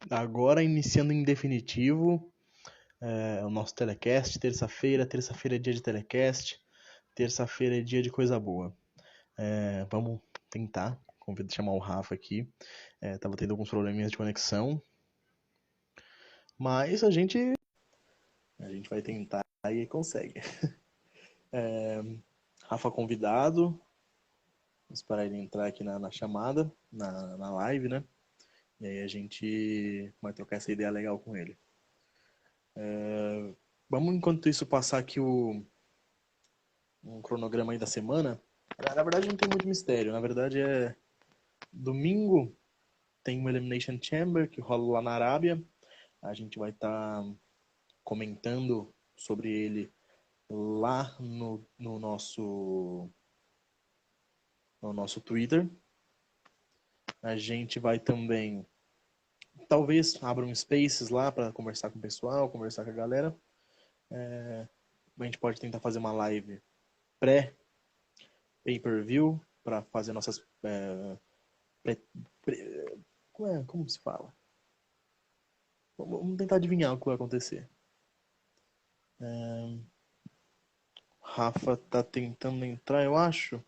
Agora iniciando em definitivo o nosso telecast, terça-feira. Terça-feira é dia de telecast, terça-feira é dia de coisa boa. Vamos tentar chamar o Rafa aqui. Tava tendo alguns probleminhas de conexão, mas a gente vai tentar e consegue. Rafa convidado, vamos esperar ele entrar aqui na chamada, na live, né? E aí a gente vai trocar essa ideia legal com ele. Vamos, enquanto isso, passar aqui um cronograma aí da semana. Na verdade, não tem muito mistério. Na verdade, domingo tem o Elimination Chamber que rola lá na Arábia. A gente vai estar comentando sobre ele lá no nosso Twitter. A gente vai também, talvez, abra um Spaces lá para conversar com o pessoal, conversar com a galera. A gente pode tentar fazer uma live pré-pay-per-view para fazer nossas como se fala? Vamos tentar adivinhar o que vai acontecer. Rafa tá tentando entrar, eu acho.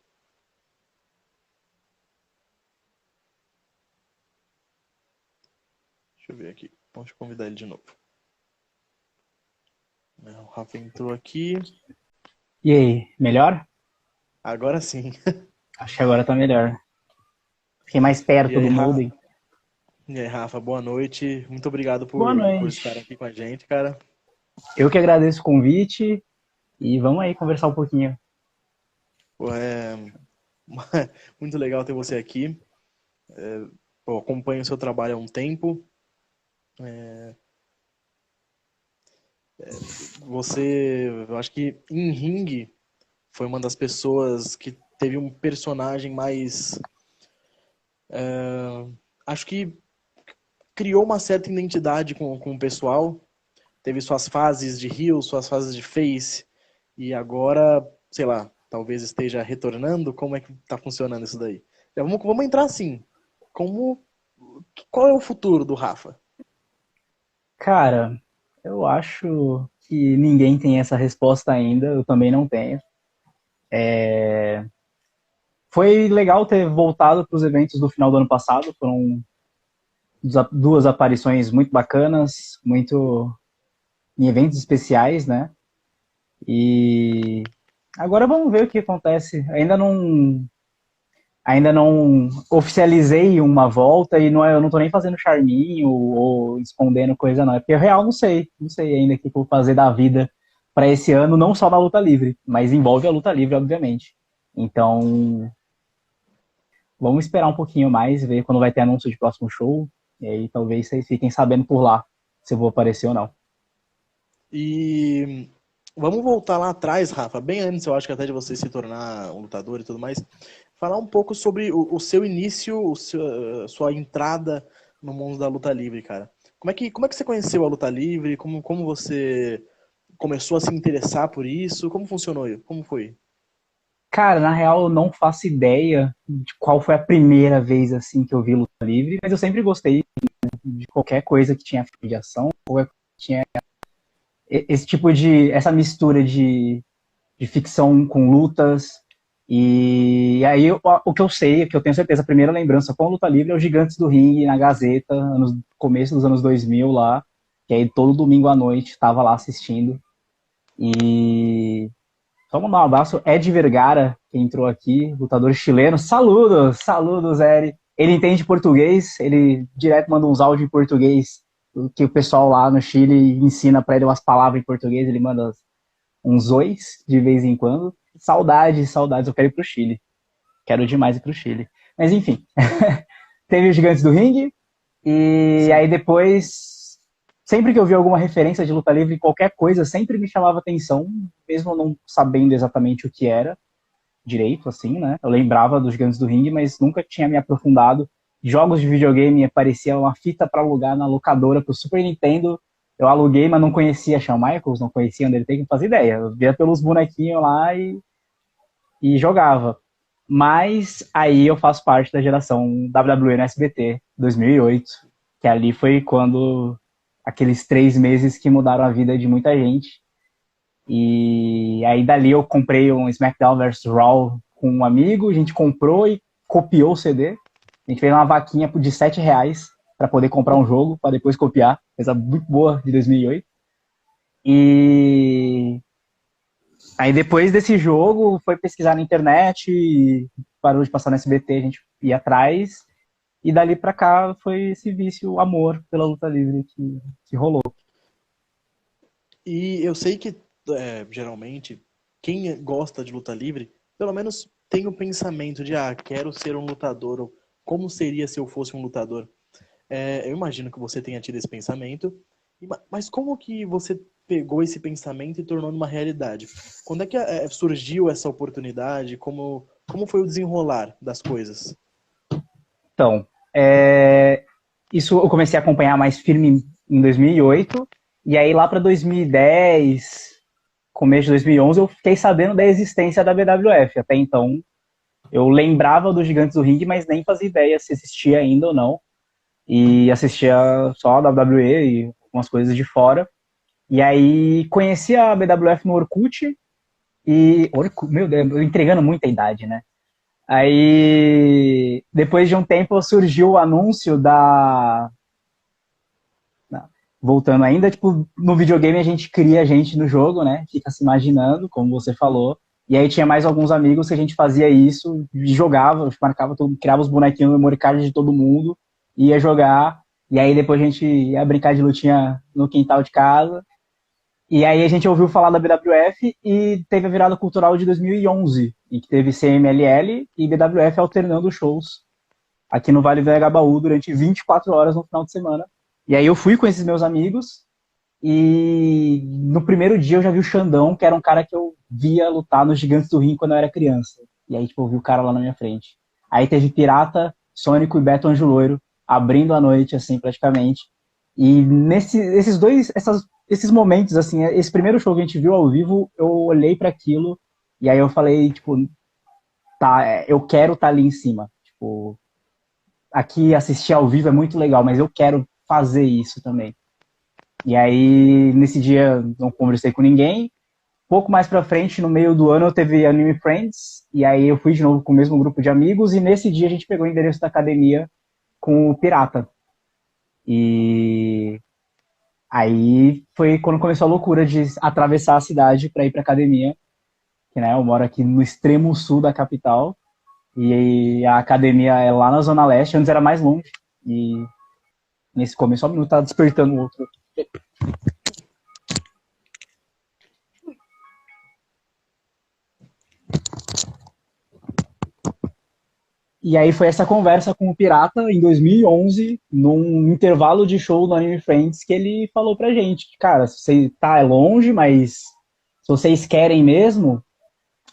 Deixa eu ver aqui. Vamos convidar ele de novo. O Rafa entrou aqui. E aí, melhor? Agora sim. Acho que agora tá melhor. Fiquei mais E perto aí, do modem. Rafa, boa noite. Muito obrigado Boa por estar noite. aqui com a gente, cara. Eu que agradeço o convite e vamos aí conversar um pouquinho. Pô, muito legal ter você aqui. Pô, acompanho o seu trabalho há um tempo. Eu acho que em ringue foi uma das pessoas que teve um personagem mais. Acho que criou uma certa identidade com o pessoal. Teve suas fases de heel, suas fases de face. E agora, sei lá, talvez esteja retornando. Como é que tá funcionando isso daí? Vamos entrar assim. Como, qual é o futuro do Rafa? Cara, eu acho que ninguém tem essa resposta ainda, eu também não tenho. Foi legal ter voltado para os eventos do final do ano passado, foram duas aparições muito bacanas, muito em eventos especiais, né? E agora vamos ver o que acontece. Ainda não oficializei uma volta e eu não tô nem fazendo charminho ou escondendo coisa não. É porque eu real não sei ainda o que eu vou fazer da vida para esse ano, não só na luta livre, mas envolve a luta livre, obviamente. Então, vamos esperar um pouquinho mais, ver quando vai ter anúncio de próximo show, e aí talvez vocês fiquem sabendo por lá se eu vou aparecer ou não. E vamos voltar lá atrás, Rafa, bem antes, eu acho que até de você se tornar um lutador e tudo mais, falar um pouco sobre o seu início, sua entrada no mundo da luta livre, cara. Como é que você conheceu a luta livre? Como você começou a se interessar por isso? Como funcionou? Como foi? Cara, na real eu não faço ideia de qual foi a primeira vez assim que eu vi luta livre, mas eu sempre gostei de qualquer coisa que tinha filme de ação, ou tinha esse tipo essa mistura de ficção com lutas. E aí o que eu sei, o que eu tenho certeza, a primeira lembrança com luta livre é os Gigantes do Ringue na Gazeta, começo dos anos 2000 lá, que aí todo domingo à noite estava lá assistindo. E só mandar um abraço, Ed Vergara, que entrou aqui, lutador chileno. Saludos, saludos, Ed. Ele entende português, ele direto manda uns áudios em português, que o pessoal lá no Chile ensina para ele umas palavras em português, ele manda uns ois de vez em quando. Saudades, saudades, eu quero ir pro Chile. Quero demais ir pro Chile. Mas enfim, teve os Gigantes do Ringue, e Sim. aí depois, sempre que eu vi alguma referência de luta livre, qualquer coisa, sempre me chamava atenção, mesmo não sabendo exatamente o que era direito, assim, né? Eu lembrava dos Gigantes do Ringue, mas nunca tinha me aprofundado. Jogos de videogame aparecia uma fita para alugar na locadora pro Super Nintendo. Eu aluguei, mas não conhecia Shawn Michaels, não conhecia Undertaker, não fazia ideia. Eu via pelos bonequinhos lá e jogava. Mas aí eu faço parte da geração WWE no SBT, 2008. Que ali foi quando aqueles 3 meses que mudaram a vida de muita gente. E aí dali eu comprei um SmackDown vs Raw com um amigo, a gente comprou e copiou o CD. A gente fez uma vaquinha de R$ 7 para poder comprar um jogo, para depois copiar. Coisa muito boa de 2008. E aí depois desse jogo, foi pesquisar na internet, parou de passar no SBT, a gente ia atrás. E dali pra cá foi esse vício, o amor pela luta livre que rolou. E eu sei que, geralmente, quem gosta de luta livre, pelo menos tem o pensamento de, quero ser um lutador, ou como seria se eu fosse um lutador. Eu imagino que você tenha tido esse pensamento, mas como que você pegou esse pensamento e tornou numa realidade? Quando é que surgiu essa oportunidade? Como foi o desenrolar das coisas? Então, isso eu comecei a acompanhar mais firme em 2008, e aí lá para 2010, começo de 2011, eu fiquei sabendo da existência da BWF. Até então, eu lembrava dos Gigantes do Ringue, mas nem fazia ideia se existia ainda ou não. E assistia só a WWE e algumas coisas de fora. E aí conheci a BWF no Orkut, e... Meu Deus, eu entregando muita idade, né? Aí, depois de um tempo, surgiu o anúncio da... Voltando ainda, tipo, no videogame a gente cria gente no jogo, né? Fica se imaginando, como você falou. E aí tinha mais alguns amigos que a gente fazia isso, jogava, marcava tudo, criava os bonequinhos no memory card de todo mundo, ia jogar. E aí depois a gente ia brincar de lutinha no quintal de casa. E aí a gente ouviu falar da BWF e teve a virada cultural de 2011, em que teve CMLL e BWF alternando shows aqui no Vale do Anhangabaú durante 24 horas no final de semana. E aí eu fui com esses meus amigos e no primeiro dia eu já vi o Xandão, que era um cara que eu via lutar nos Gigantes do Ring quando eu era criança. E aí tipo, eu vi o cara lá na minha frente. Aí teve Pirata, Sônico e Beto Anjo Loiro abrindo a noite, assim, praticamente. E esses momentos, assim, esse primeiro show que a gente viu ao vivo, eu olhei para aquilo e aí eu falei, tipo, tá, eu quero estar ali em cima. Tipo, aqui assistir ao vivo é muito legal, mas eu quero fazer isso também. E aí, nesse dia, não conversei com ninguém. Pouco mais pra frente, no meio do ano, eu teve Anime Friends, e aí eu fui de novo com o mesmo grupo de amigos, e nesse dia a gente pegou o endereço da academia com o Pirata. E aí foi quando começou a loucura de atravessar a cidade para ir pra academia, que, né, eu moro aqui no extremo sul da capital, e a academia é lá na Zona Leste, antes era mais longe, e nesse começo, só um minuto, tá despertando o outro. E aí foi essa conversa com o Pirata em 2011, num intervalo de show do Anime Friends, que ele falou pra gente, cara, você tá longe, mas se vocês querem mesmo,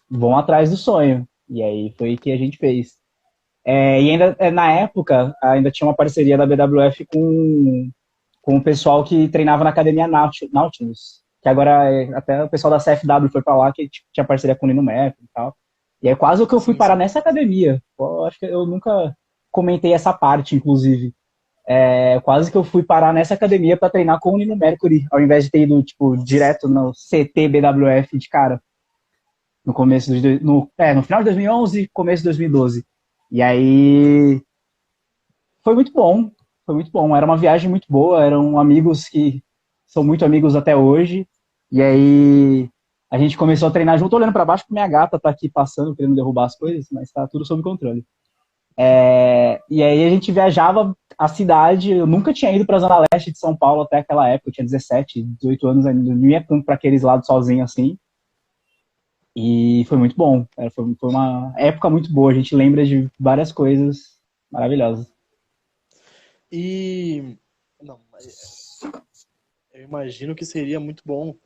vão atrás do sonho. E aí foi o que a gente fez. E ainda na época, ainda tinha uma parceria da BWF com o pessoal que treinava na Academia Nautilus, que agora até o pessoal da CFW foi pra lá, que tinha parceria com o Nino Map e tal. E é quase o que eu fui Sim, parar sim. nessa academia. Pô, acho que eu nunca comentei essa parte, inclusive. Quase que eu fui parar nessa academia para treinar com o Nino Mercury, ao invés de ter ido, tipo, direto no CT BWF de cara. No começo no final de 2011, começo de 2012. E aí foi muito bom, foi muito bom. Era uma viagem muito boa, eram amigos que são muito amigos até hoje. E aí a gente começou a treinar junto, olhando para baixo, porque minha gata tá aqui passando, querendo derrubar as coisas, mas tá tudo sob controle. E aí a gente viajava a cidade, eu nunca tinha ido para a Zona Leste de São Paulo até aquela época, eu tinha 17, 18 anos ainda, não ia tanto para aqueles lados sozinho assim. E foi muito bom, foi uma época muito boa, a gente lembra de várias coisas maravilhosas. E não, eu imagino que seria muito bom.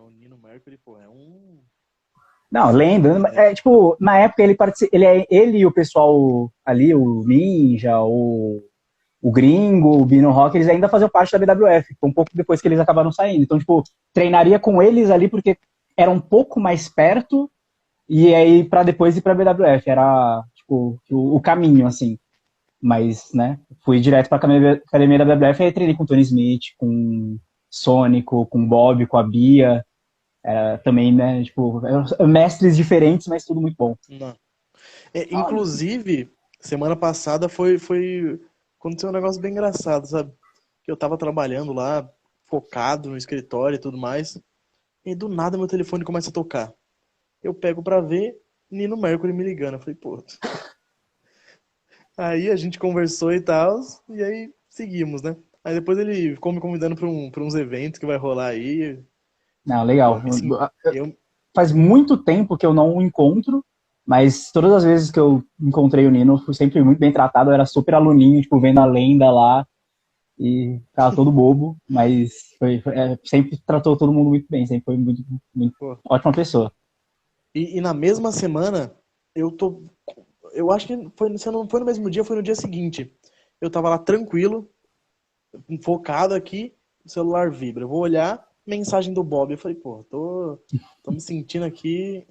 O Nino Mercury, pô, é um. Não, lembra, tipo, na época ele e o pessoal ali, o Ninja, o Gringo, o Bino Rock, eles ainda faziam parte da BWF, um pouco depois que eles acabaram saindo. Então, tipo, treinaria com eles ali porque era um pouco mais perto e aí para depois ir pra BWF, era, tipo, o caminho, assim. Mas, né, fui direto pra academia da WWF e aí treinei com o Tony Smith, com Sônico, com o Bob, com a Bia, também, né, tipo, mestres diferentes, mas tudo muito bom. Não. Inclusive, semana passada aconteceu um negócio bem engraçado, sabe? Que eu tava trabalhando lá, focado no escritório e tudo mais, e do nada meu telefone começa a tocar. Eu pego pra ver, Nino Mercury me ligando. Eu falei, pô. Aí a gente conversou e tal, e aí seguimos, né? Aí depois ele ficou me convidando pra uns eventos que vai rolar aí. Não, Pô, legal. eu, Faz muito tempo que eu não o encontro, mas todas as vezes que eu encontrei o Nino, eu fui sempre muito bem tratado, eu era super aluninho, tipo, vendo a lenda lá, e ficava todo bobo, mas sempre tratou todo mundo muito bem, sempre foi muito, muito pô. ótima pessoa. E na mesma semana, eu tô. Eu acho que foi, se não foi no mesmo dia, foi no dia seguinte. Eu tava lá tranquilo, focado aqui, o celular vibra. Eu vou olhar, mensagem do Bob. Eu falei, pô, tô me sentindo aqui.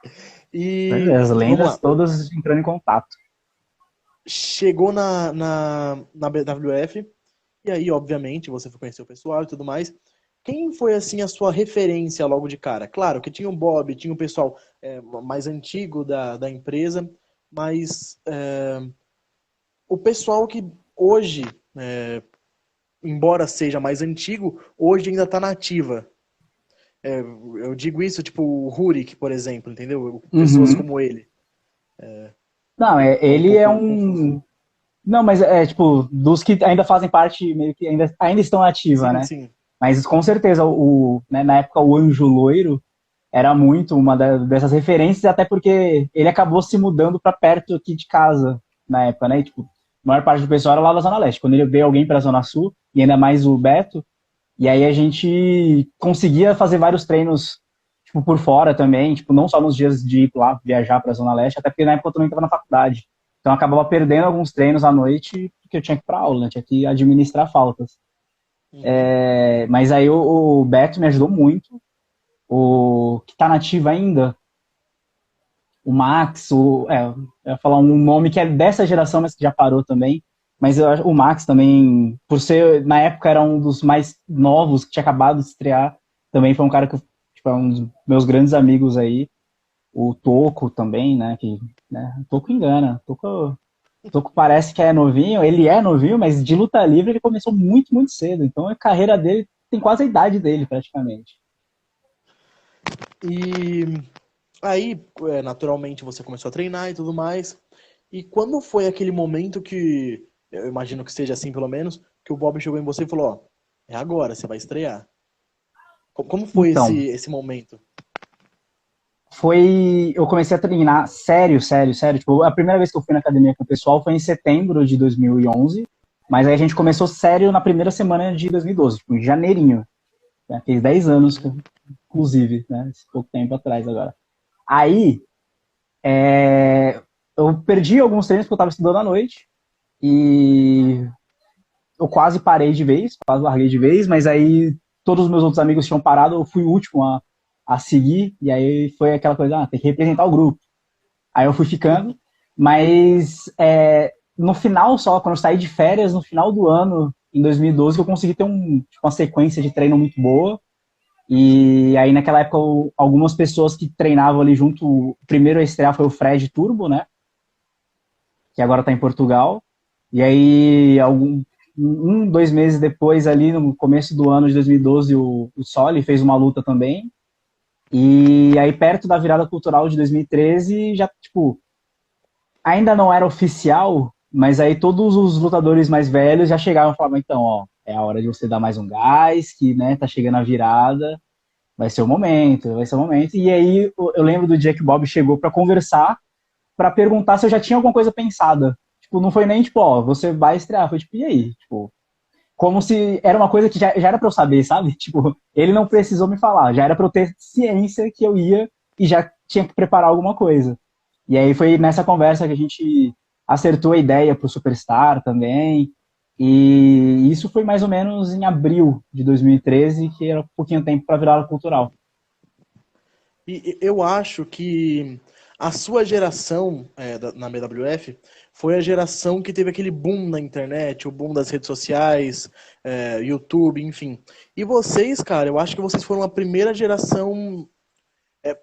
Pois é, E as vamos lendas lá. todas entrando em contato. Chegou na BWF, e aí, obviamente, você foi conhecer o pessoal e tudo mais. Quem foi, assim, a sua referência logo de cara? Claro que tinha o Bob, tinha o pessoal mais antigo da empresa, mas o pessoal que hoje, embora seja mais antigo, hoje ainda está na ativa. Eu digo isso, tipo, o Rurik, por exemplo, entendeu? Pessoas Uhum. como ele. Não, Tô um ele é pouco confuso. um. Não, mas tipo, dos que ainda fazem parte, meio que ainda estão ativa, Sim, né? sim. Mas com certeza, né, na época, o Anjo Loiro era muito uma dessas referências, até porque ele acabou se mudando para perto aqui de casa na época, né? E, tipo, a maior parte do pessoal era lá da Zona Leste. Quando ele veio alguém para a Zona Sul, e ainda mais o Beto, e aí a gente conseguia fazer vários treinos tipo, por fora também, tipo, não só nos dias de ir lá viajar para a Zona Leste, até porque na época eu também estava na faculdade. Então eu acabava perdendo alguns treinos à noite porque eu tinha que ir para aula, né? Tinha que administrar faltas. Uhum. Mas aí o Beto me ajudou muito. O que está nativo ainda, o Max, eu ia falar um nome que é dessa geração, mas que já parou também. Mas o Max também, por ser, na época, era um dos mais novos, que tinha acabado de estrear, também foi um cara que, tipo, é um dos meus grandes amigos aí. O Toco também, né? Né, o Toco engana. O Toco parece que é novinho, ele é novinho, mas de luta livre ele começou muito, muito cedo. Então a carreira dele tem quase a idade dele, praticamente. E aí, naturalmente, você começou a treinar e tudo mais. E quando foi aquele momento que, eu imagino que seja assim pelo menos, que o Bob chegou em você e falou, ó, é agora, você vai estrear. Como foi Então, esse momento? eu comecei a treinar sério, sério, sério. Tipo, a primeira vez que eu fui na academia com o pessoal foi em setembro de 2011, mas aí a gente começou sério na primeira semana de 2012, tipo, em janeirinho. Né? Fez 10 anos, inclusive, né? Esse pouco tempo atrás agora. Aí, eu perdi alguns treinos porque eu estava estudando à noite e eu quase parei de vez, quase larguei de vez, mas aí todos os meus outros amigos tinham parado, eu fui o último a seguir, e aí foi aquela coisa, tem que representar o grupo. Aí eu fui ficando, mas no final só, quando eu saí de férias, no final do ano, em 2012, que eu consegui ter uma sequência de treino muito boa. E aí naquela época, algumas pessoas que treinavam ali junto, o primeiro a estrear foi o Fred Turbo, né? Que agora está em Portugal. E aí, 2 meses depois, ali no começo do ano de 2012, o Soli fez uma luta também. E aí, perto da virada cultural de 2013, já, tipo, ainda não era oficial, mas aí todos os lutadores mais velhos já chegavam e falavam, então, ó, é a hora de você dar mais um gás, que, né, tá chegando a virada, vai ser o momento, vai ser o momento. E aí, eu lembro do dia que o Bob chegou para conversar, para perguntar se eu já tinha alguma coisa pensada. Tipo, não foi nem tipo, ó, você vai estrear, foi tipo, e aí? Tipo, como se era uma coisa que já era para eu saber, sabe? Tipo, ele não precisou me falar, já era para eu ter ciência que eu ia e já tinha que preparar alguma coisa. E aí foi nessa conversa que a gente acertou a ideia pro Superstar também. E isso foi mais ou menos em abril de 2013, que era um pouquinho tempo para virar cultural. E eu acho que A sua geração na BWF foi a geração que teve aquele boom na internet, o boom das redes sociais, YouTube, enfim. E vocês, cara, eu acho que vocês foram a primeira geração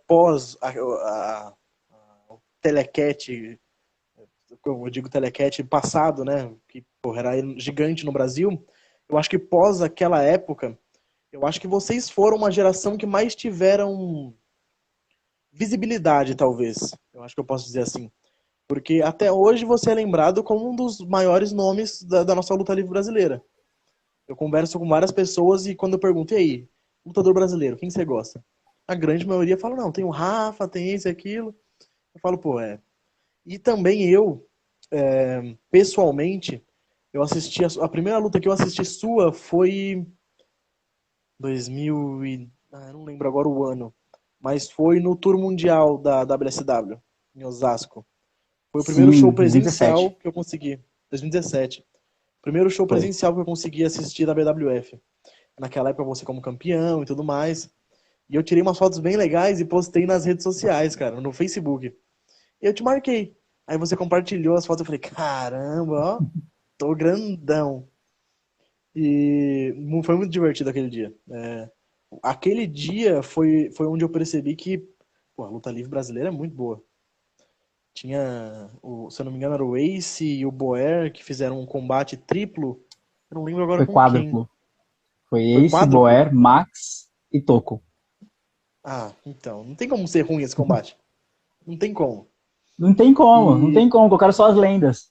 pós o telecat, eu digo telecat passado, né? Que porra, era gigante no Brasil. Eu acho que pós aquela época, eu acho que vocês foram uma geração que mais tiveram visibilidade, talvez. Eu acho que eu posso dizer assim. Porque até hoje você é lembrado como um dos maiores nomes da nossa luta livre brasileira. Eu converso com várias pessoas e quando eu pergunto, e aí, lutador brasileiro, quem você gosta? A grande maioria fala, não, tem o Rafa, tem esse e aquilo. Eu falo, pô, E também pessoalmente, eu assisti, a primeira luta que eu assisti sua foi 2000 eu não lembro agora o ano, mas foi no Tour Mundial da WSW, em Osasco. Foi o primeiro show Sim, presencial 2017. que eu consegui, 2017. Primeiro show Foi. presencial que eu consegui assistir da BWF. Naquela época você como campeão e tudo mais. E eu tirei umas fotos bem legais e postei nas redes sociais, cara, no Facebook. E eu te marquei. Aí você compartilhou as fotos, eu falei, caramba, ó, tô grandão. E foi muito divertido aquele dia. Aquele dia foi onde eu percebi que pô, a luta livre brasileira é muito boa. Tinha, se eu não me engano, era o Ace e o Boer que fizeram um combate triplo. Eu não lembro agora Foi com quem. quádruplo. Foi Foi Ace, quádruplo? Boer, Max e Toco. Ah, então. Não tem como ser ruim esse combate. Não tem como. Não tem como, não E, tem como, colocaram só as lendas.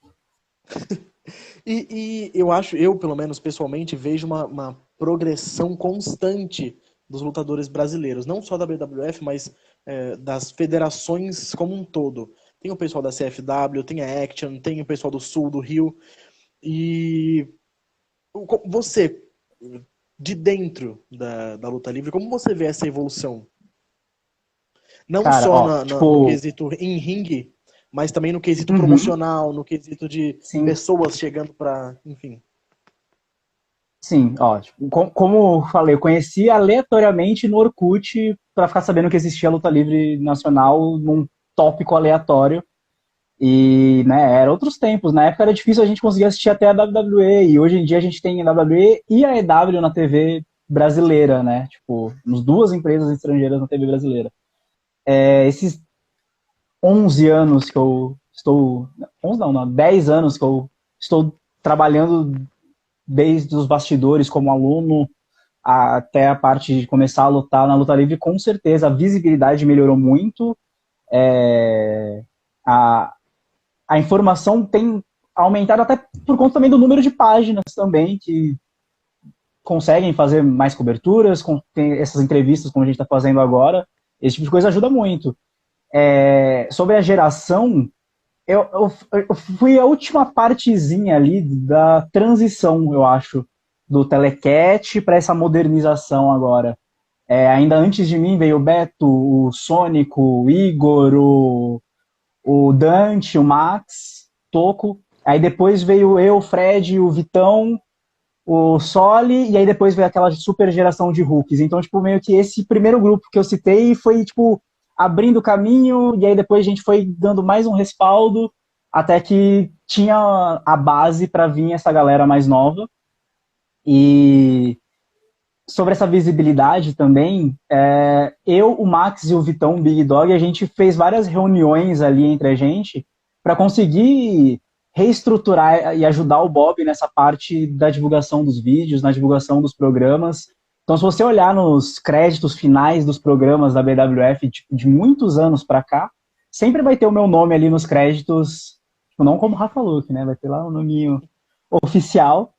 e eu acho, eu pelo menos pessoalmente, vejo uma progressão constante dos lutadores brasileiros. Não só da BWF, mas das federações como um todo. Tem o pessoal da CFW, tem a Action, tem o pessoal do Sul, do Rio. E você, de dentro da luta livre, como você vê essa evolução? Não Cara, só ó, no tipo, quesito em ringue, mas também no quesito uhum, promocional, no quesito de sim, pessoas chegando pra, enfim. sim, ó, tipo, como eu falei, eu conheci aleatoriamente no Orkut pra ficar sabendo que existia luta livre nacional num tópico aleatório. E, né, eram outros tempos. Na época era difícil a gente conseguir assistir até a WWE, e hoje em dia a gente tem a WWE e a EW na TV brasileira, né? Tipo, nos duas empresas estrangeiras na TV brasileira. Esses 11 anos que eu estou. 11 não, 10 anos que eu estou trabalhando desde os bastidores como aluno até a parte de começar a lutar na luta livre, com certeza a visibilidade melhorou muito. A, a informação tem aumentado até por conta também do número de páginas também, que conseguem fazer mais coberturas, tem essas entrevistas como a gente está fazendo agora. Esse tipo de coisa ajuda muito. Sobre a geração, eu fui a última partezinha ali da transição, eu acho, do telecat para essa modernização agora. Ainda antes de mim veio o Beto, o Sônico, o Igor, o Dante, o Max, Toco. Aí depois veio eu, o Fred, o Vitão, o Soli, e aí depois veio aquela super geração de Hulks. Então, tipo, meio que esse primeiro grupo que eu citei foi, tipo, abrindo caminho, e aí depois a gente foi dando mais um respaldo, até que tinha a base para vir essa galera mais nova. E sobre essa visibilidade também, eu, o Max e o Vitão, o Big Dog, a gente fez várias reuniões ali entre a gente para conseguir reestruturar e ajudar o Bob nessa parte da divulgação dos vídeos, na divulgação dos programas. Então, se você olhar nos créditos finais dos programas da BWF de muitos anos para cá, sempre vai ter o meu nome ali nos créditos, tipo, não como Rafa Luke, né? Vai ter lá o nominho oficial.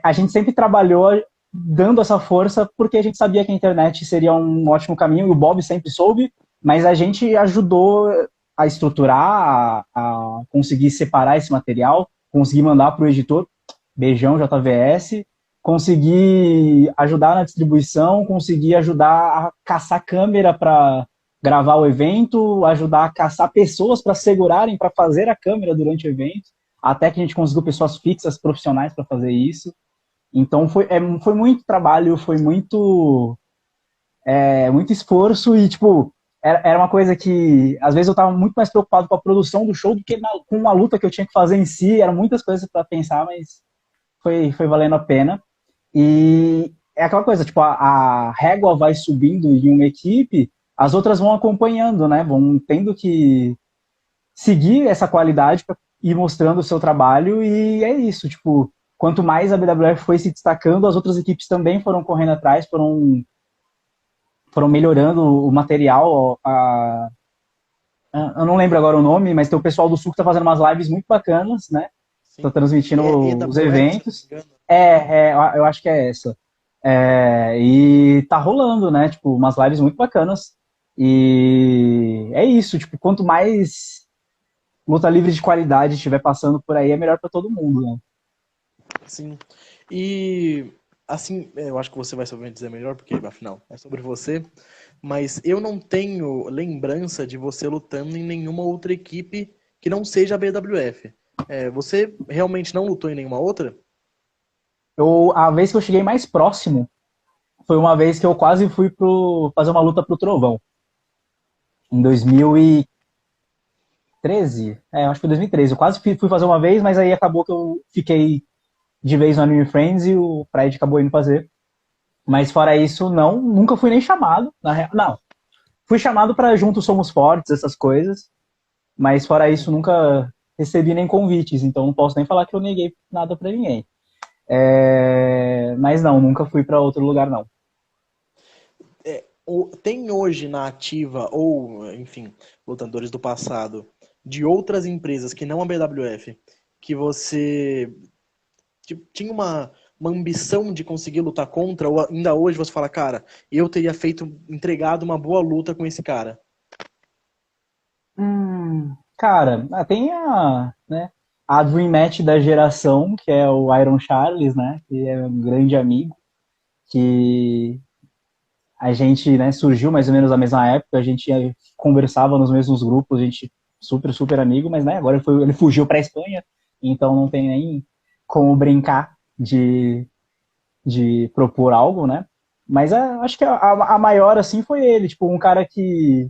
A gente sempre trabalhou dando essa força porque a gente sabia que a internet seria um ótimo caminho e o Bob sempre soube, mas a gente ajudou a estruturar, a conseguir separar esse material, conseguir mandar para o editor, beijão JVS, conseguir ajudar na distribuição, conseguir ajudar a caçar câmera para gravar o evento, ajudar a caçar pessoas para segurarem, para fazer a câmera durante o evento, até que a gente conseguiu pessoas fixas, profissionais para fazer isso. Então foi muito trabalho, foi muito esforço e, tipo, era uma coisa que, às vezes, eu tava muito mais preocupado com a produção do show do que com a luta que eu tinha que fazer em si. Eram muitas coisas para pensar, mas foi valendo a pena. E é aquela coisa, tipo, a régua vai subindo em uma equipe, as outras vão acompanhando, né? Vão tendo que seguir essa qualidade para ir mostrando o seu trabalho, e é isso, tipo, quanto mais a BWF foi se destacando, as outras equipes também foram correndo atrás, foram melhorando o material. Eu não lembro agora o nome, mas tem o pessoal do Sul que tá fazendo umas lives muito bacanas, né? Tá Sim. transmitindo É os EWF, se eu não me eventos. engano. Eu acho que é essa. E tá rolando, né? Tipo, umas lives muito bacanas. E é isso, tipo, quanto mais luta livre de qualidade estiver passando por aí, é melhor pra todo mundo, né? Sim. E assim, eu acho que você vai saber dizer melhor, porque afinal é sobre você. Mas eu não tenho lembrança de você lutando em nenhuma outra equipe que não seja a BWF. Você realmente não lutou em nenhuma outra? A vez que eu cheguei mais próximo foi uma vez que eu quase fui fazer uma luta pro Trovão. Em 2013. Acho que foi 2013. Eu quase fui fazer uma vez, mas aí acabou que eu fiquei de vez no Anime Friends e o Fred acabou indo fazer. Mas fora isso, não, nunca fui nem chamado. Não, fui chamado para Juntos Somos Fortes, essas coisas. Mas fora isso, Uhum. nunca recebi nem convites. Então não posso nem falar que eu neguei nada para ninguém. Mas não, nunca fui para outro lugar, não. Tem hoje na ativa, ou, enfim, lutadores do passado, de outras empresas que não a BWF, que você tinha uma ambição de conseguir lutar contra, ou ainda hoje você fala, cara, eu teria entregado uma boa luta com esse cara? Cara, tem né, a Dream Match da geração, que é o Iron Charles, né? Que é um grande amigo, que a gente, né, surgiu mais ou menos na mesma época, a gente conversava nos mesmos grupos, a gente super, super amigo, mas né, agora ele fugiu para a Espanha, então não tem nem como brincar de propor algo, né? Mas acho que a maior, assim, foi ele, tipo, um cara que,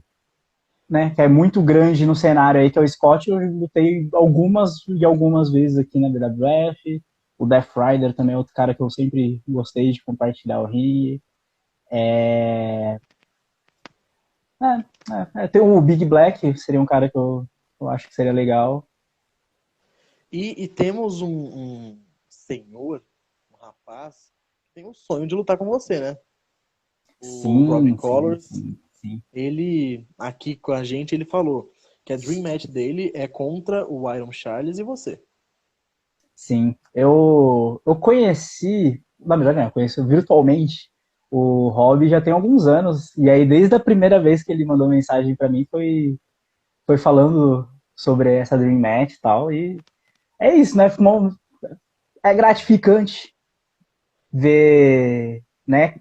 né, que é muito grande no cenário aí, que é o Scott. Eu lutei algumas vezes aqui na BWF. O Death Rider também é outro cara que eu sempre gostei de compartilhar o ringue. Tem o Big Black, seria um cara que eu acho que seria legal. E temos um senhor, um rapaz, que tem o sonho de lutar com você, né? O Robbie Sim, sim, Colors, sim, sim. ele, aqui com a gente, ele falou que a Dream Match dele é contra o Iron Charles e você. Sim. Eu conheci, na verdade, não, eu conheço virtualmente o Rob já tem alguns anos. E aí, desde a primeira vez que ele mandou mensagem para mim, foi falando sobre essa Dream Match e tal. E é isso, né? É gratificante ver, né,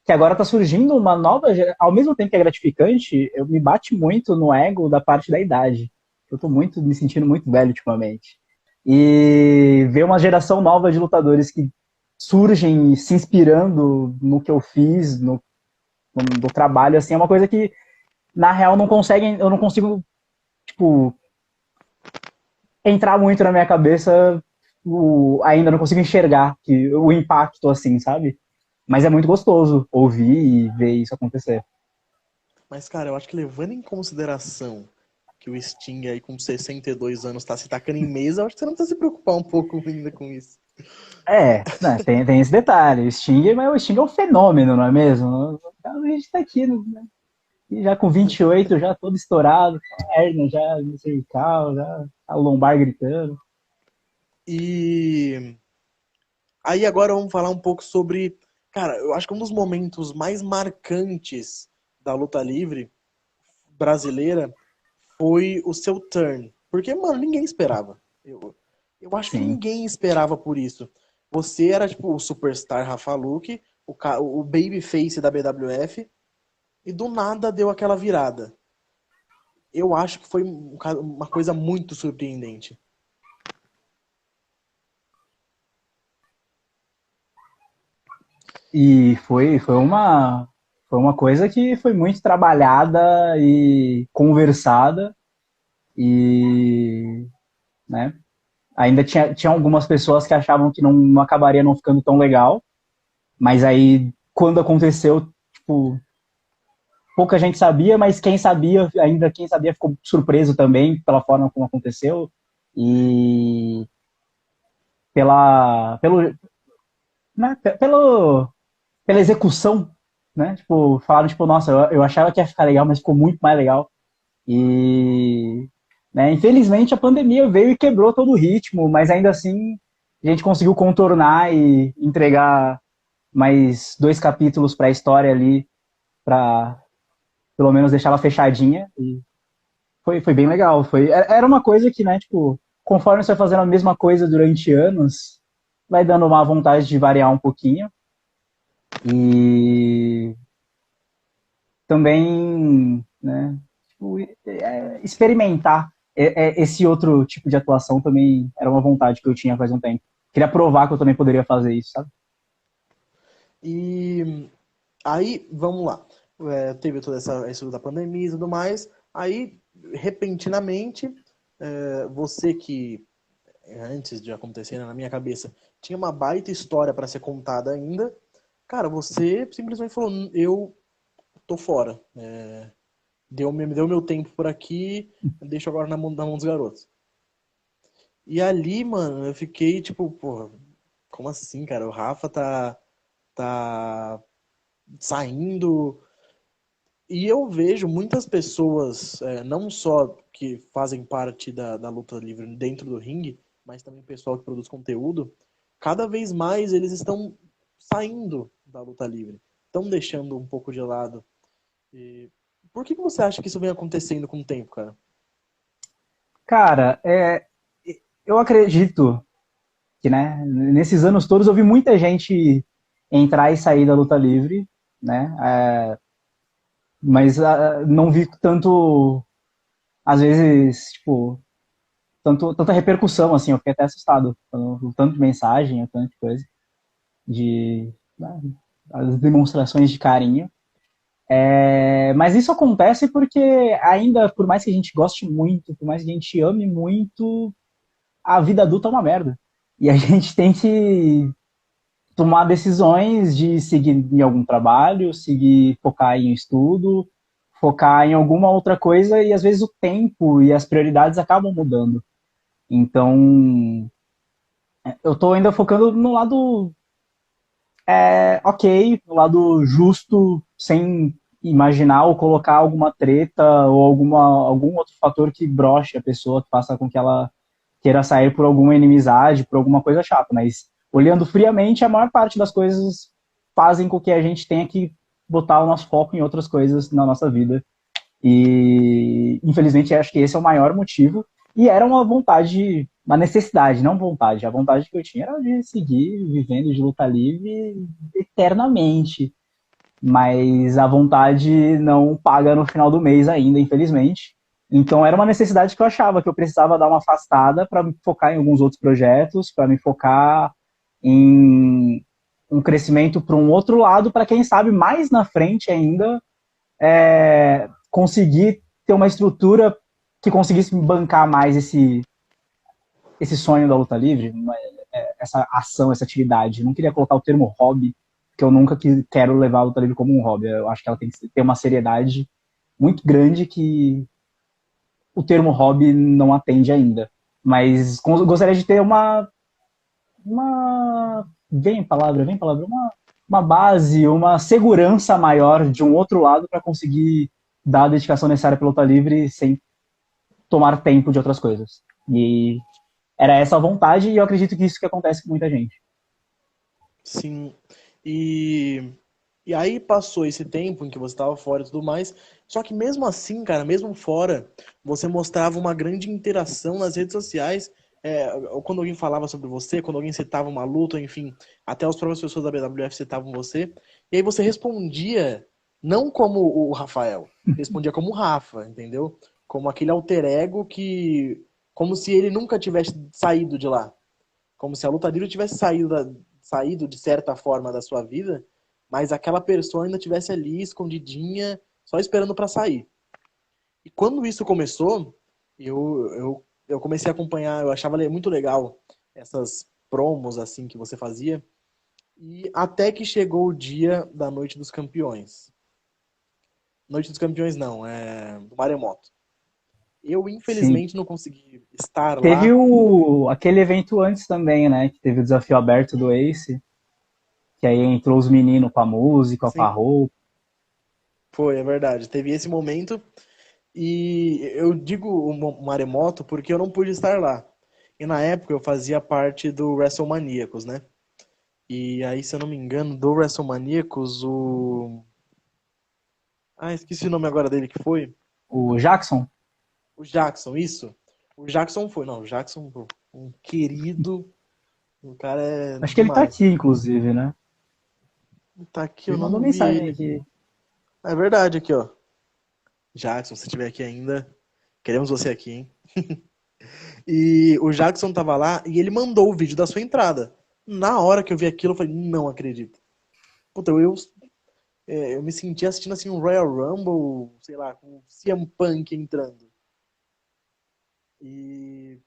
que agora tá surgindo uma nova ao mesmo tempo que é gratificante, eu me bate muito no ego da parte da idade. Eu tô me sentindo muito velho ultimamente. E ver uma geração nova de lutadores que surgem se inspirando no que eu fiz, no trabalho, assim, é uma coisa que, na real, eu não consigo, tipo, entrar muito na minha cabeça, ainda não consigo enxergar o impacto, assim, sabe? Mas é muito gostoso ouvir e ver isso acontecer. Mas, cara, eu acho que levando em consideração que o Sting aí com 62 anos tá se tacando em mesa, eu acho que você não precisa se preocupar um pouco ainda com isso. Né, tem esse detalhe. Mas o Sting é um fenômeno, não é mesmo? A gente tá aqui, né, já com 28, já todo estourado, com a hérnia já cervical, já a lombar gritando. E aí agora vamos falar um pouco sobre, cara, eu acho que um dos momentos mais marcantes da luta livre brasileira foi o seu turn. Porque, mano, ninguém esperava. Eu acho que Sim. ninguém esperava por isso. Você era, tipo, o superstar Rafa Luke, o babyface da BWF, e do nada deu aquela virada. Eu acho que foi uma coisa muito surpreendente. E foi Foi uma coisa que foi muito trabalhada e conversada e, né, ainda tinha algumas pessoas que achavam que não acabaria não ficando tão legal, mas aí quando aconteceu, tipo, pouca gente sabia, mas quem sabia ficou surpreso também pela forma como aconteceu e pela pelo, né, pela execução, né? Tipo, falaram tipo, nossa, eu achava que ia ficar legal, mas ficou muito mais legal. E, né, infelizmente a pandemia veio e quebrou todo o ritmo, mas ainda assim a gente conseguiu contornar e entregar mais 2 capítulos para a história ali, para pelo menos deixar ela fechadinha. E foi bem legal. Era uma coisa que, né, tipo, conforme você vai fazendo a mesma coisa durante anos, vai dando uma vontade de variar um pouquinho. E também, né, tipo, experimentar esse outro tipo de atuação também era uma vontade que eu tinha faz um tempo. Queria provar que eu também poderia fazer isso, sabe? E aí, vamos lá. Teve toda isso da pandemia e tudo mais. Aí, repentinamente, você que, antes de acontecer, né, na minha cabeça, tinha uma baita história para ser contada ainda. Cara, você simplesmente falou, eu tô fora. Deu meu tempo por aqui, deixo agora na mão dos garotos. E ali, mano, eu fiquei tipo, porra, como assim, cara? O Rafa tá saindo. E eu vejo muitas pessoas, não só que fazem parte da luta livre dentro do ringue, mas também pessoal que produz conteúdo, cada vez mais eles estão saindo da luta livre, estão deixando um pouco de lado. E por que você acha que isso vem acontecendo com o tempo, cara? Cara, eu acredito que, né, nesses anos todos eu vi muita gente entrar e sair da luta livre, né? Mas não vi tanto, às vezes, tipo, tanta repercussão, assim, eu fiquei até assustado. O tanto de mensagem, o tanto de coisa, de né, as demonstrações de carinho. Mas isso acontece porque ainda, por mais que a gente goste muito, por mais que a gente ame muito, a vida adulta é uma merda. E a gente tem que tomar decisões de seguir em algum trabalho, seguir, focar em estudo, focar em alguma outra coisa e às vezes o tempo e as prioridades acabam mudando. Então, eu tô ainda focando no lado ok, no lado justo, sem imaginar ou colocar alguma treta ou algum outro fator que broche a pessoa, que faça com que ela queira sair por alguma inimizade, por alguma coisa chata. Mas olhando friamente, a maior parte das coisas fazem com que a gente tenha que botar o nosso foco em outras coisas na nossa vida. E infelizmente acho que esse é o maior motivo. E era uma vontade, uma necessidade, não vontade. A vontade que eu tinha era de seguir vivendo de luta livre eternamente. Mas a vontade não paga no final do mês ainda, infelizmente. Então era uma necessidade que eu achava que eu precisava dar uma afastada para me focar em alguns outros projetos, para me focar em um crescimento para um outro lado, para quem sabe mais na frente ainda conseguir ter uma estrutura que conseguisse bancar mais esse sonho da luta livre, essa ação, essa atividade. Eu não queria colocar o termo hobby, porque eu nunca quero levar a luta livre como um hobby. Eu acho que ela tem que ter uma seriedade muito grande que o termo hobby não atende ainda. Mas gostaria de ter vem palavra, uma base, uma segurança maior de um outro lado para conseguir dar a dedicação necessária para luta livre sem tomar tempo de outras coisas. E era essa a vontade e eu acredito que isso que acontece com muita gente. Sim. E, e aí passou esse tempo em que você estava fora e tudo mais. Só que mesmo assim, cara, mesmo fora, você mostrava uma grande interação nas redes sociais. Ou quando alguém falava sobre você, quando alguém citava uma luta, enfim, até as próprias pessoas da BWF citavam você. E aí você respondia não como o Rafael, respondia como o Rafa, entendeu? Como aquele alter ego que. Como se ele nunca tivesse saído de lá. Como se a luta livre tivesse saído de certa forma da sua vida mas aquela pessoa ainda estivesse ali, escondidinha, só esperando para sair. E quando isso começou, eu comecei a acompanhar, eu achava muito legal essas promos assim que você fazia, e até que chegou o dia da Noite dos Campeões. Noite dos Campeões não, é do Maremoto. Eu, Sim. infelizmente, não consegui estar Teve lá. aquele evento antes também, né? Que teve o desafio aberto do Ace, que aí entrou os meninos com a música, com a Sim, roupa. foi, é verdade. Teve esse momento. E eu digo o Maremoto porque eu não pude estar lá. E na época eu fazia parte do WrestleManiacos, né? E aí, se eu não me engano, do WrestleManiacos, o. Ah, esqueci o nome agora dele que foi. O Jackson, O Jackson, isso. O Jackson foi. Não, o Jackson, pô, um querido. O cara é acho que ele tá demais. aqui, inclusive, né? Tá aqui, eu Ele mandou não vi mensagem ele. aqui. É verdade, aqui, ó. Jackson, se estiver aqui ainda, queremos você aqui, hein? E o Jackson tava lá e ele mandou o vídeo da sua entrada. Na hora que eu vi aquilo, eu falei, não acredito. Puta, eu me senti assistindo assim um Royal Rumble, sei lá, com o CM Punk entrando. E,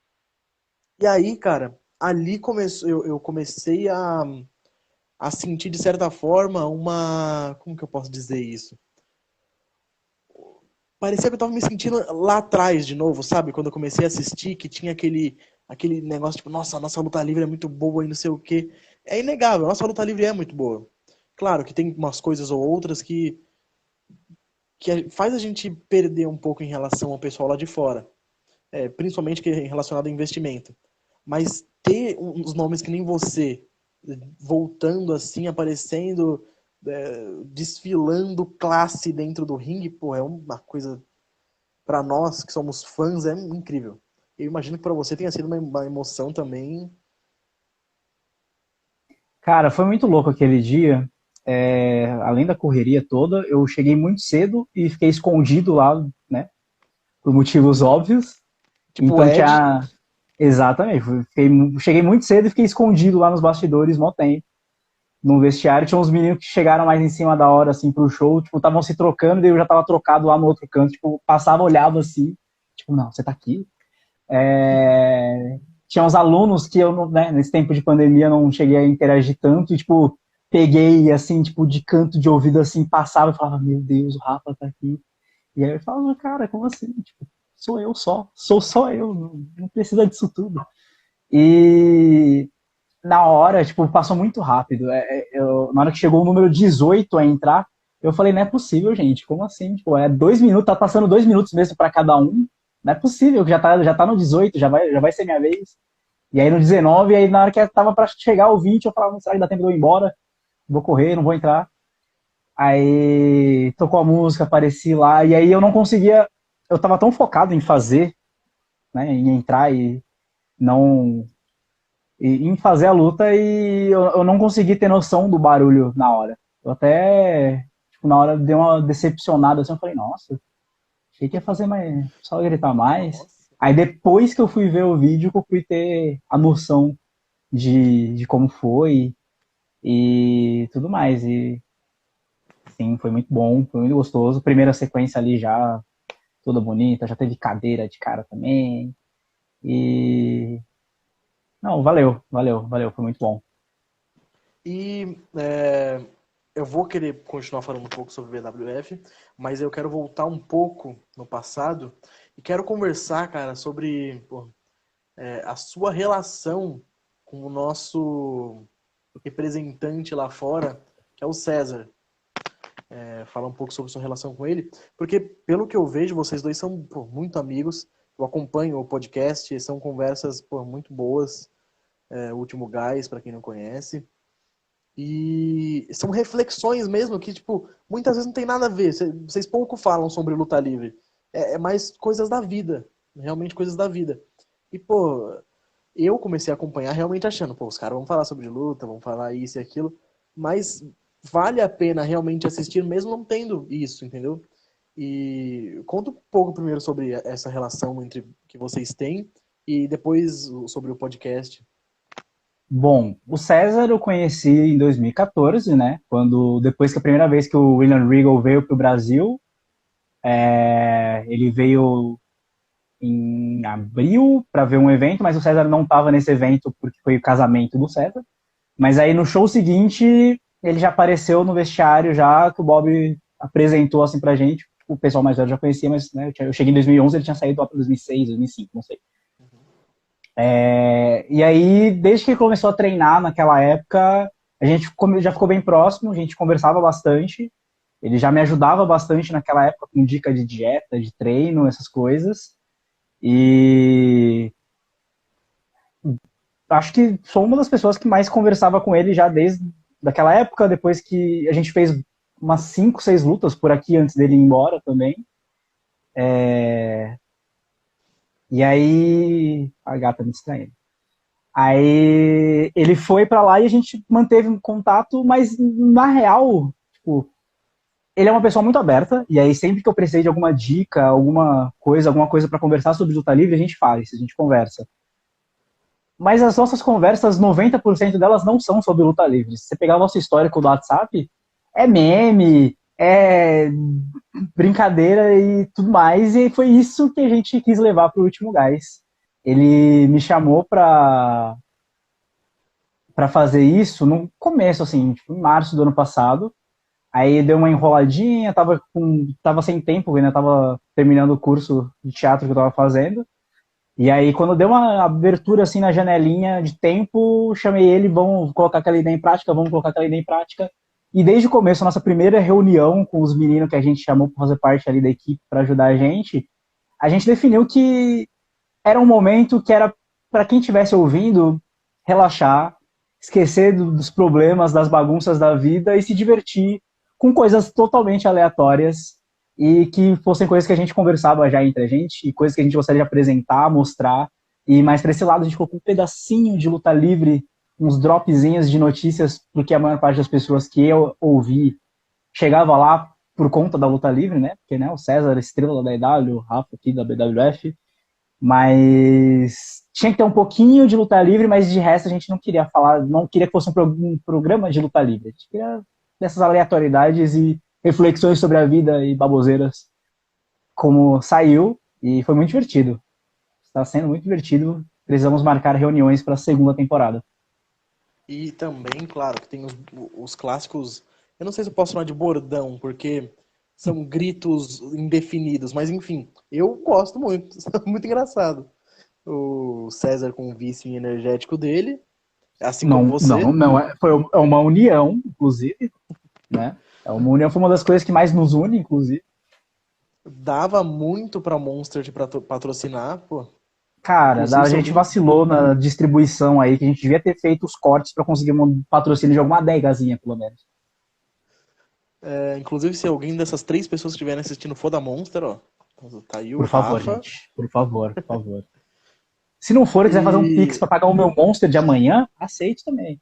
e aí, cara, ali começou, eu comecei a sentir, de certa forma, uma. Como que eu posso dizer isso? Parecia que eu tava me sentindo lá atrás de novo, sabe? Quando eu comecei a assistir, que tinha aquele negócio tipo, nossa, a nossa luta livre é muito boa e não sei o quê. É inegável, a nossa luta livre é muito boa. Claro que tem umas coisas ou outras que faz a gente perder um pouco em relação ao pessoal lá de fora. Principalmente que é relacionado a investimento. Mas ter uns nomes que nem você, voltando assim, aparecendo, desfilando classe dentro do ringue, pô, é uma coisa para nós que somos fãs é incrível. Eu imagino que para você tenha sido uma emoção também. Cara, foi muito louco aquele dia. Além da correria toda, eu cheguei muito cedo e fiquei escondido lá, né? Por motivos óbvios. Tipo, Então Ed, tinha. Exatamente. Cheguei muito cedo e fiquei escondido lá nos bastidores, mó tempo. No vestiário tinha uns meninos que chegaram mais em cima da hora, assim, pro show, tipo, estavam se trocando, e eu já tava trocado lá no outro canto, tipo, passava, olhava assim, tipo, não, você tá aqui? Tinha uns alunos que eu, né, nesse tempo de pandemia, não cheguei a interagir tanto, e, tipo, peguei, assim, tipo, de canto de ouvido, assim, passava e falava, meu Deus, o Rafa tá aqui. E aí eu falava, cara, como assim? Tipo, sou eu só, sou só eu, não precisa disso tudo. E na hora, tipo, passou muito rápido. Na hora que chegou o número 18 a entrar, eu falei, não é possível, gente, como assim? Tipo, 2 minutos, tá passando 2 minutos mesmo para cada um. Não é possível, que já tá no 18, já vai ser minha vez. E aí no 19, aí na hora que tava para chegar o 20, eu falava, não será que dá tempo de eu ir embora? Vou correr, não vou entrar. Aí tocou a música, apareci lá, e aí eu não conseguia. Eu tava tão focado em fazer, né, em entrar e não em fazer a luta e eu não consegui ter noção do barulho na hora. Eu até, tipo, na hora dei uma decepcionada assim, eu falei, nossa, achei que ia fazer mais, só gritar mais. nossa. Aí depois que eu fui ver o vídeo, que eu fui ter a noção de como foi e tudo mais. E sim, foi muito bom, foi muito gostoso. Primeira sequência ali já toda bonita, já teve cadeira de cara também. E não, valeu, valeu, valeu, foi muito bom. E eu vou querer continuar falando um pouco sobre o BWF, mas eu quero voltar um pouco no passado e quero conversar, cara, sobre pô, a sua relação com o nosso representante lá fora, que é o César. Falar um pouco sobre sua relação com ele, porque pelo que eu vejo, vocês dois são pô, muito amigos. Eu acompanho o podcast, são conversas pô, muito boas. O Último Gás, para quem não conhece. E são reflexões mesmo que, tipo, muitas vezes não tem nada a ver. Vocês pouco falam sobre luta livre. É mais coisas da vida. Realmente coisas da vida. E, pô, eu comecei a acompanhar realmente achando, pô, os caras vão falar sobre luta, vão falar isso e aquilo. Mas vale a pena realmente assistir, mesmo não tendo isso, entendeu? E conta um pouco primeiro sobre essa relação entre que vocês têm e depois sobre o podcast. Bom, o César eu conheci em 2014, né? Depois que a primeira vez que o William Regal veio para o Brasil, ele veio em abril para ver um evento, mas o César não estava nesse evento porque foi o casamento do César. Mas aí no show seguinte, ele já apareceu no vestiário já, que o Bob apresentou assim pra gente. O pessoal mais velho já conhecia, mas né, eu cheguei em 2011, ele tinha saído lá para 2006, 2005, não sei. E aí, desde que ele começou a treinar naquela época, a gente já ficou bem próximo, a gente conversava bastante. Ele já me ajudava bastante naquela época com dica de dieta, de treino, essas coisas. E acho que sou uma das pessoas que mais conversava com ele já desde daquela época, depois que a gente fez umas 5, 6 lutas por aqui antes dele ir embora também. E aí. A gata me distraindo. Aí ele foi pra lá e a gente manteve um contato, mas na real, tipo, ele é uma pessoa muito aberta, e aí sempre que eu precisei de alguma dica, alguma coisa para conversar sobre luta livre, a gente faz, a gente conversa. Mas as nossas conversas, 90% delas não são sobre luta livre. Se você pegar o nosso histórico do WhatsApp, é meme, é brincadeira e tudo mais, e foi isso que a gente quis levar pro Último Gás. Ele me chamou pra fazer isso no começo, assim, tipo, em março do ano passado. Aí deu uma enroladinha, tava sem tempo, ainda tava terminando o curso de teatro que eu tava fazendo. E aí, quando deu uma abertura assim na janelinha de tempo, chamei ele, vamos colocar aquela ideia em prática, vamos colocar aquela ideia em prática. E desde o começo, a nossa primeira reunião com os meninos que a gente chamou para fazer parte ali da equipe para ajudar a gente definiu que era um momento que era para quem estivesse ouvindo relaxar, esquecer dos problemas, das bagunças da vida e se divertir com coisas totalmente aleatórias e que fossem coisas que a gente conversava já entre a gente, e coisas que a gente gostaria de apresentar, mostrar. E mais para esse lado, a gente colocou um pedacinho de luta livre, uns dropzinhos de notícias, porque a maior parte das pessoas que eu ouvi chegava lá por conta da luta livre, né? Porque né, o César, estrela da EW, o Rafa aqui da BWF, mas tinha que ter um pouquinho de luta livre, mas de resto a gente não queria falar, não queria que fosse um programa de luta livre. A gente queria dessas aleatoriedades e reflexões sobre a vida e baboseiras como saiu e foi muito divertido. Está sendo muito divertido. Precisamos marcar reuniões para a segunda temporada. E também, claro, que tem os clássicos. Eu não sei se eu posso chamar de bordão, porque são gritos indefinidos, mas enfim, eu gosto muito. Muito engraçado. O César com o vício em energético dele, assim como Não, você. não, não é, é uma união, inclusive, né? É uma união, foi uma das coisas que mais nos une, inclusive. Dava muito pra Monster de patrocinar, pô. Cara, Inclusive, a se gente alguém. vacilou na distribuição aí, que a gente devia ter feito os cortes para conseguir um patrocínio de alguma adegazinha, pelo menos. Inclusive, se alguém dessas 3 pessoas que estiverem assistindo for da Monster, ó. Tá aí o Por favor, Rafa. gente. Por favor, por favor. Se não for e quiser fazer um pix E, para pagar o meu Monster de amanhã, aceito também.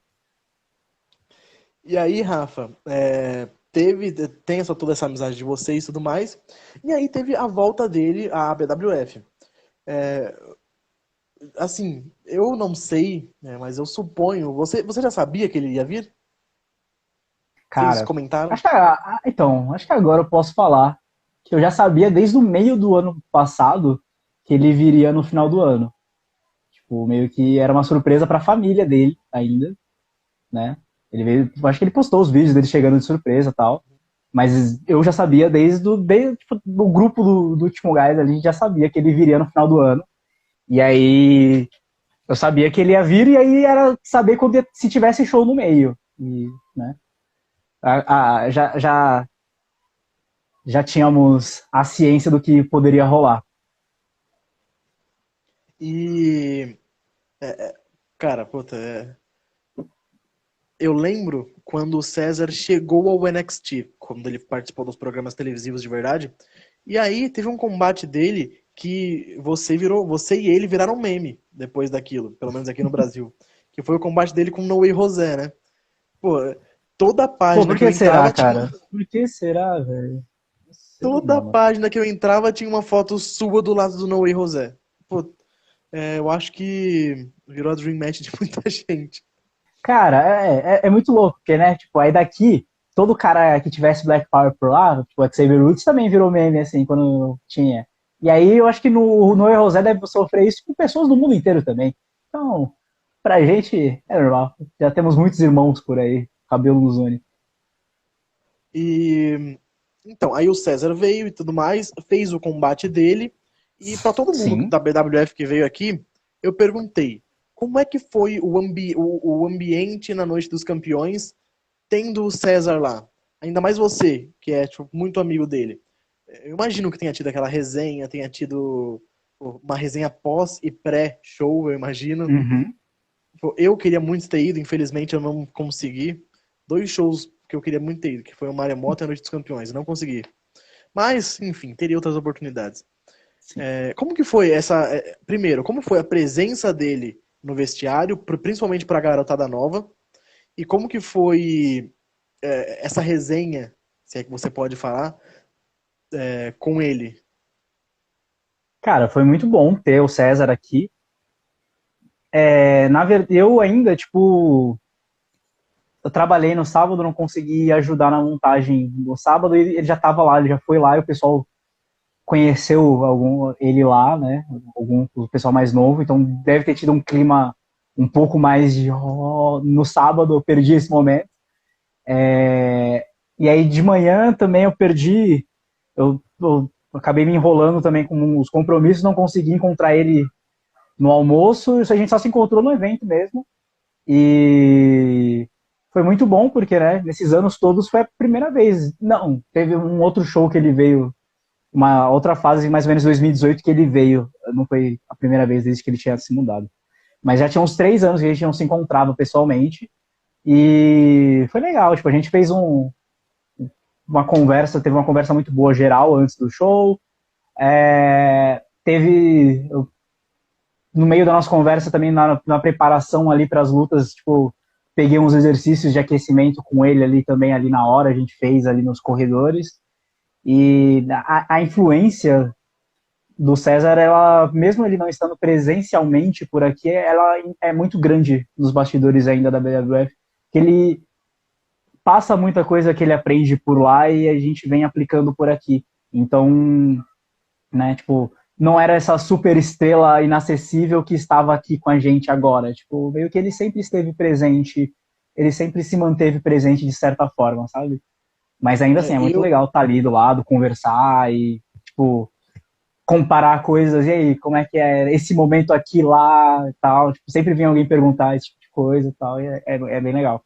e aí, Rafa, tem toda essa amizade de vocês e tudo mais. E aí teve a volta dele à BWF. É, assim, eu não sei, né, mas eu suponho. Você já sabia que ele ia vir? Vocês Cara, comentaram? acho que agora eu posso falar que eu já sabia desde o meio do ano passado que ele viria no final do ano. Tipo, meio que era uma surpresa para a família dele ainda, né? Ele veio, acho que ele postou os vídeos dele chegando de surpresa e tal. Mas eu já sabia desde tipo, do grupo do Último Gás, a gente já sabia que ele viria no final do ano. E aí eu sabia que ele ia vir e aí era saber quando se tivesse show no meio. E, né? Já tínhamos a ciência do que poderia rolar. E, cara, puta, eu lembro quando o César chegou ao NXT, quando ele participou dos programas televisivos de verdade. E aí teve um combate dele que você e ele viraram meme depois daquilo, pelo menos aqui no Brasil. Que foi o combate dele com No Way José, né? Pô, toda a Pô, página por que eu que será, entrava tinha cara? Por que será, velho? Ser toda humano. página que eu entrava tinha uma foto sua do lado do No Way José. Pô, eu acho que virou a Dream Match de muita gente. Cara, é muito louco, porque, né, tipo, aí daqui, todo cara que tivesse Black Power por lá, tipo, o Xavier Woods também virou meme, assim, quando tinha. E aí eu acho que no Noé Rosé deve sofrer isso com pessoas do mundo inteiro também. Então, pra gente é normal. Já temos muitos irmãos por aí, cabelo nos une. E então, aí o César veio e tudo mais, fez o combate dele, e pra todo mundo Sim. da BWF que veio aqui, eu perguntei, como é que foi o ambiente na Noite dos Campeões, tendo o César lá? Ainda mais você, que é tipo, muito amigo dele. Eu imagino que tenha tido aquela resenha, tenha tido uma resenha pós e pré-show, eu imagino. Uhum. Pô, eu queria muito ter ido, infelizmente eu não consegui. Dois shows que eu queria muito ter ido, que foi o Maremoto e a Noite dos Campeões, eu não consegui. Mas, enfim, teria outras oportunidades. Sim. Como que foi essa. Primeiro, como foi a presença dele no vestiário, principalmente para a garotada nova? E como que foi essa resenha, se é que você pode falar, com ele? Cara, foi muito bom ter o César aqui. Na verdade, eu ainda, tipo, eu trabalhei no sábado, não consegui ajudar na montagem no sábado, e ele já estava lá, ele já foi lá, e o pessoal conheceu ele lá, né? O pessoal mais novo, então deve ter tido um clima um pouco mais de no sábado eu perdi esse momento. E aí de manhã também eu perdi, eu acabei me enrolando também com os compromissos, não consegui encontrar ele no almoço, isso a gente só se encontrou no evento mesmo. E foi muito bom, porque, né, nesses anos todos foi a primeira vez. Não, teve um outro show que ele veio, uma outra fase, mais ou menos 2018, que ele veio. Não foi a primeira vez desde que ele tinha se mudado. Mas já tinha uns 3 anos que a gente não se encontrava pessoalmente. E foi legal, tipo, a gente fez uma conversa, teve uma conversa muito boa geral antes do show. Teve, no meio da nossa conversa também, na preparação ali para as lutas, tipo, peguei uns exercícios de aquecimento com ele ali também, ali na hora, a gente fez ali nos corredores. E a influência do César, ela, mesmo ele não estando presencialmente por aqui, ela é muito grande nos bastidores ainda da BWF, que ele passa muita coisa que ele aprende por lá e a gente vem aplicando por aqui. Então, né, tipo, não era essa super estrela inacessível que estava aqui com a gente agora. Tipo, meio que ele sempre esteve presente, ele sempre se manteve presente de certa forma, sabe? Mas ainda assim, é muito Eu, legal estar ali do lado, conversar e, tipo, comparar coisas. E aí, como é que é esse momento aqui, lá e tal? Tipo, sempre vem alguém perguntar esse tipo de coisa e tal, e é bem legal.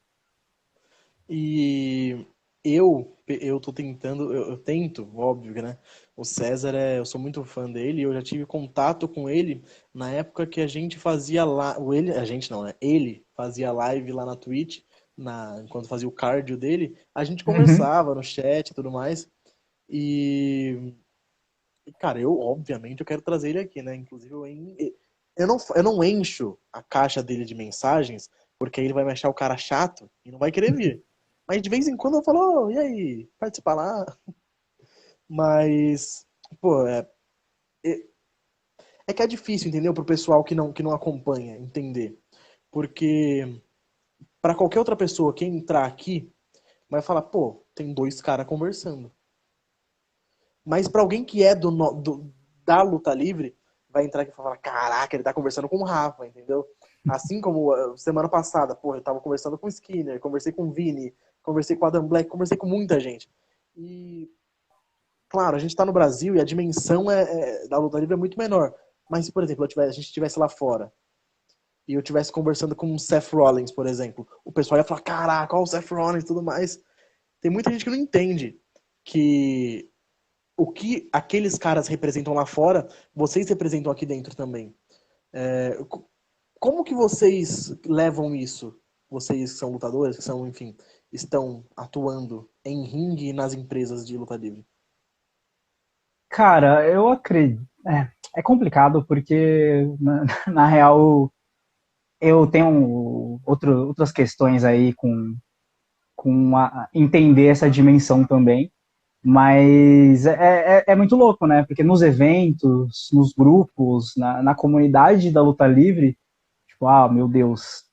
E eu tô tentando, eu tento, óbvio, né? O César eu sou muito fã dele, eu já tive contato com ele na época que a gente fazia lá, a gente não, né? Ele fazia live lá na Twitch, enquanto fazia o cardio dele, a gente Uhum. conversava no chat e tudo mais. E, cara, obviamente eu quero trazer ele aqui, né? Inclusive eu não encho a caixa dele de mensagens, porque aí ele vai me achar o cara chato e não vai querer vir. Mas de vez em quando eu falo, "Ô, e aí, participa lá?" Mas, pô, é, é que é difícil, entendeu? Pro pessoal que não acompanha entender. Porque pra qualquer outra pessoa que entrar aqui, vai falar, pô, tem dois caras conversando. Mas pra alguém que é da luta livre, vai entrar aqui e falar, caraca, ele tá conversando com o Rafa, entendeu? Assim como semana passada, pô, eu tava conversando com o Skinner, conversei com o Vini, conversei com o Adam Black, conversei com muita gente. E, claro, a gente tá no Brasil e a dimensão da luta livre é muito menor. Mas se, por exemplo, a gente estivesse lá fora e eu estivesse conversando com o Seth Rollins, por exemplo, o pessoal ia falar, caraca, olha o Seth Rollins e tudo mais. Tem muita gente que não entende que o que aqueles caras representam lá fora, vocês representam aqui dentro também. Como que vocês levam isso? Vocês que são lutadores, que são, enfim, estão atuando em ringue e nas empresas de luta livre. Cara, eu acredito. É complicado porque, na real, eu tenho outras questões aí entender essa dimensão também. Mas é muito louco, né? Porque nos eventos, nos grupos, na comunidade da luta livre, tipo, ah, meu Deus.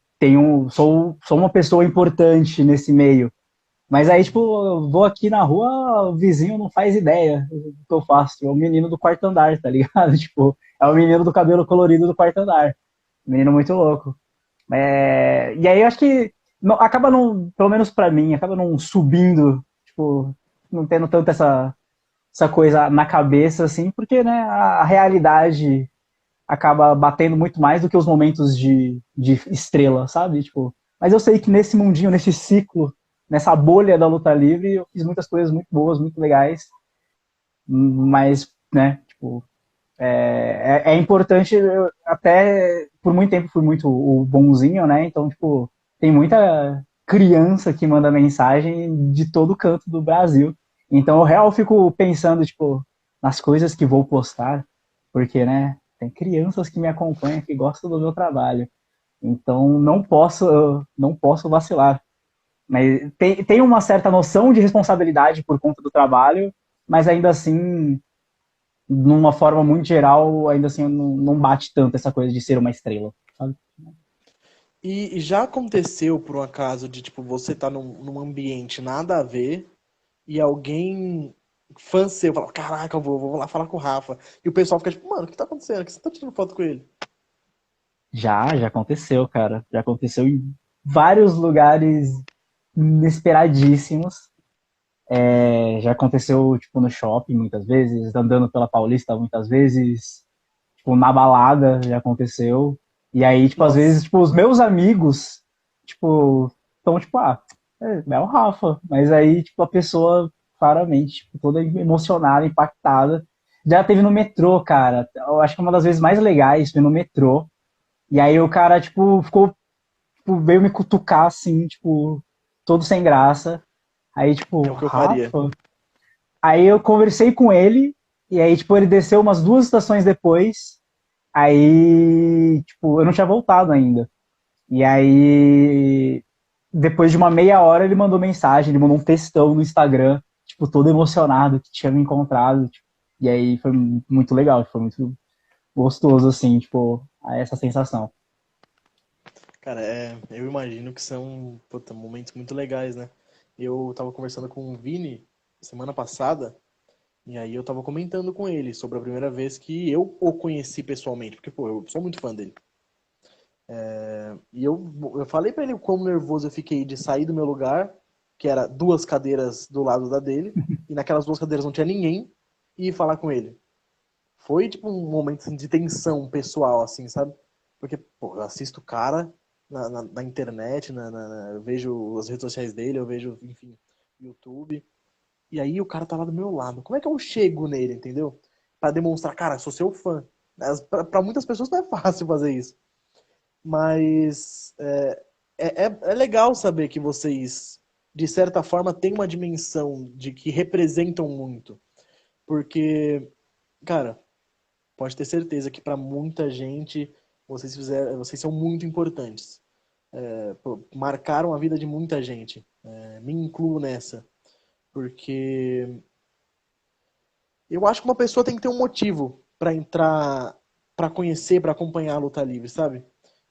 sou uma pessoa importante nesse meio. Mas aí, tipo, eu vou aqui na rua, o vizinho não faz ideia do que eu faço. É o menino do quarto andar, tá ligado? Tipo, é o menino do cabelo colorido do quarto andar. Menino muito louco. E aí eu acho que acaba não, pelo menos pra mim, acaba não subindo, tipo, não tendo tanto essa coisa na cabeça, assim, porque, né, a realidade acaba batendo muito mais do que os momentos de estrela, sabe? Tipo, mas eu sei que nesse mundinho, nesse ciclo, nessa bolha da luta livre, eu fiz muitas coisas muito boas, muito legais, mas, né, tipo, é importante, eu até por muito tempo fui muito o bonzinho, né? Então, tipo, tem muita criança que manda mensagem de todo canto do Brasil. Então, eu real fico pensando, tipo, nas coisas que vou postar, porque, né, tem crianças que me acompanham, que gostam do meu trabalho. Então, não posso vacilar. Mas tem uma certa noção de responsabilidade por conta do trabalho, mas ainda assim numa forma muito geral, ainda assim não bate tanto essa coisa de ser uma estrela, sabe? E já aconteceu, por um acaso, de tipo, você tá num ambiente nada a ver e alguém, fã seu, fala, caraca, eu vou lá falar com o Rafa. E o pessoal fica tipo, mano, o que tá acontecendo? Por que você tá tirando foto com ele? Já aconteceu, cara. Já aconteceu em vários lugares inesperadíssimos. Já aconteceu, tipo, no shopping muitas vezes, andando pela Paulista muitas vezes, tipo, na balada já aconteceu. E aí, tipo, às Nossa, vezes, tipo, os meus amigos, tipo, estão, tipo, é o Rafa. Mas aí, tipo, a pessoa, claramente, tipo, toda emocionada, impactada. Já teve no metrô, cara. Eu acho que uma das vezes mais legais foi no metrô. E aí o cara, tipo, veio me cutucar, assim, tipo, todo sem graça. Aí, é tipo, o que eu faria. Rafa. Aí eu conversei com ele, e aí, tipo, ele desceu umas 2 estações depois. Aí, tipo, eu não tinha voltado ainda. E aí, depois de uma meia hora, ele mandou mensagem, ele mandou um textão no Instagram, tipo, todo emocionado que tinha me encontrado. Tipo, e aí foi muito legal, foi muito gostoso, assim, tipo, essa sensação. Cara, eu imagino que são, puta, momentos muito legais, né? Eu tava conversando com o Vini semana passada, e aí eu tava comentando com ele sobre a primeira vez que eu o conheci pessoalmente, porque, pô, eu sou muito fã dele. E eu falei pra ele o quão nervoso eu fiquei de sair do meu lugar, que era 2 cadeiras do lado da dele, e naquelas 2 cadeiras não tinha ninguém, e ir falar com ele. Foi tipo um momento assim, de tensão pessoal, assim, sabe? Porque, pô, eu assisto o cara na internet, eu vejo as redes sociais dele, eu vejo, enfim, YouTube. E aí o cara tá lá do meu lado. Como é que eu chego nele, entendeu? Pra demonstrar, cara, sou seu fã. Pra muitas pessoas não é fácil fazer isso. Mas é legal saber que vocês, de certa forma, têm uma dimensão de que representam muito. Porque, cara, pode ter certeza que para muita gente vocês são muito importantes. Pô, marcaram a vida de muita gente. Me incluo nessa. Porque eu acho que uma pessoa tem que ter um motivo para entrar, para conhecer, para acompanhar a luta livre, sabe?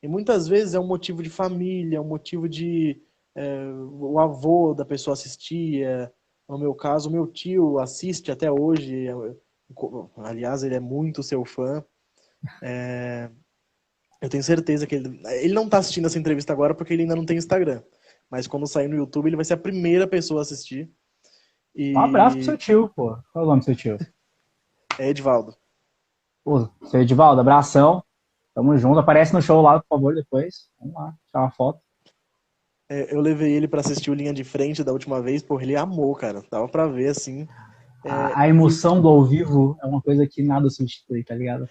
E muitas vezes é um motivo de família, um motivo de o avô da pessoa assistia. No meu caso, o meu tio assiste até hoje. Aliás, ele é muito seu fã. Eu tenho certeza que ele não tá assistindo essa entrevista agora porque ele ainda não tem Instagram. Mas quando sair no YouTube, ele vai ser a primeira pessoa a assistir. Um abraço pro seu E tio, pô. Qual é o nome do seu tio? é Edvaldo. Pô, seu Edivaldo, abração. Tamo junto. Aparece no show lá, por favor, depois. Vamos lá, tirar uma foto. Eu levei ele pra assistir o Linha de Frente da última vez, pô, ele amou, cara. Dava pra ver, assim. A E, emoção do tipo, ao vivo é uma coisa que nada substitui, tá ligado?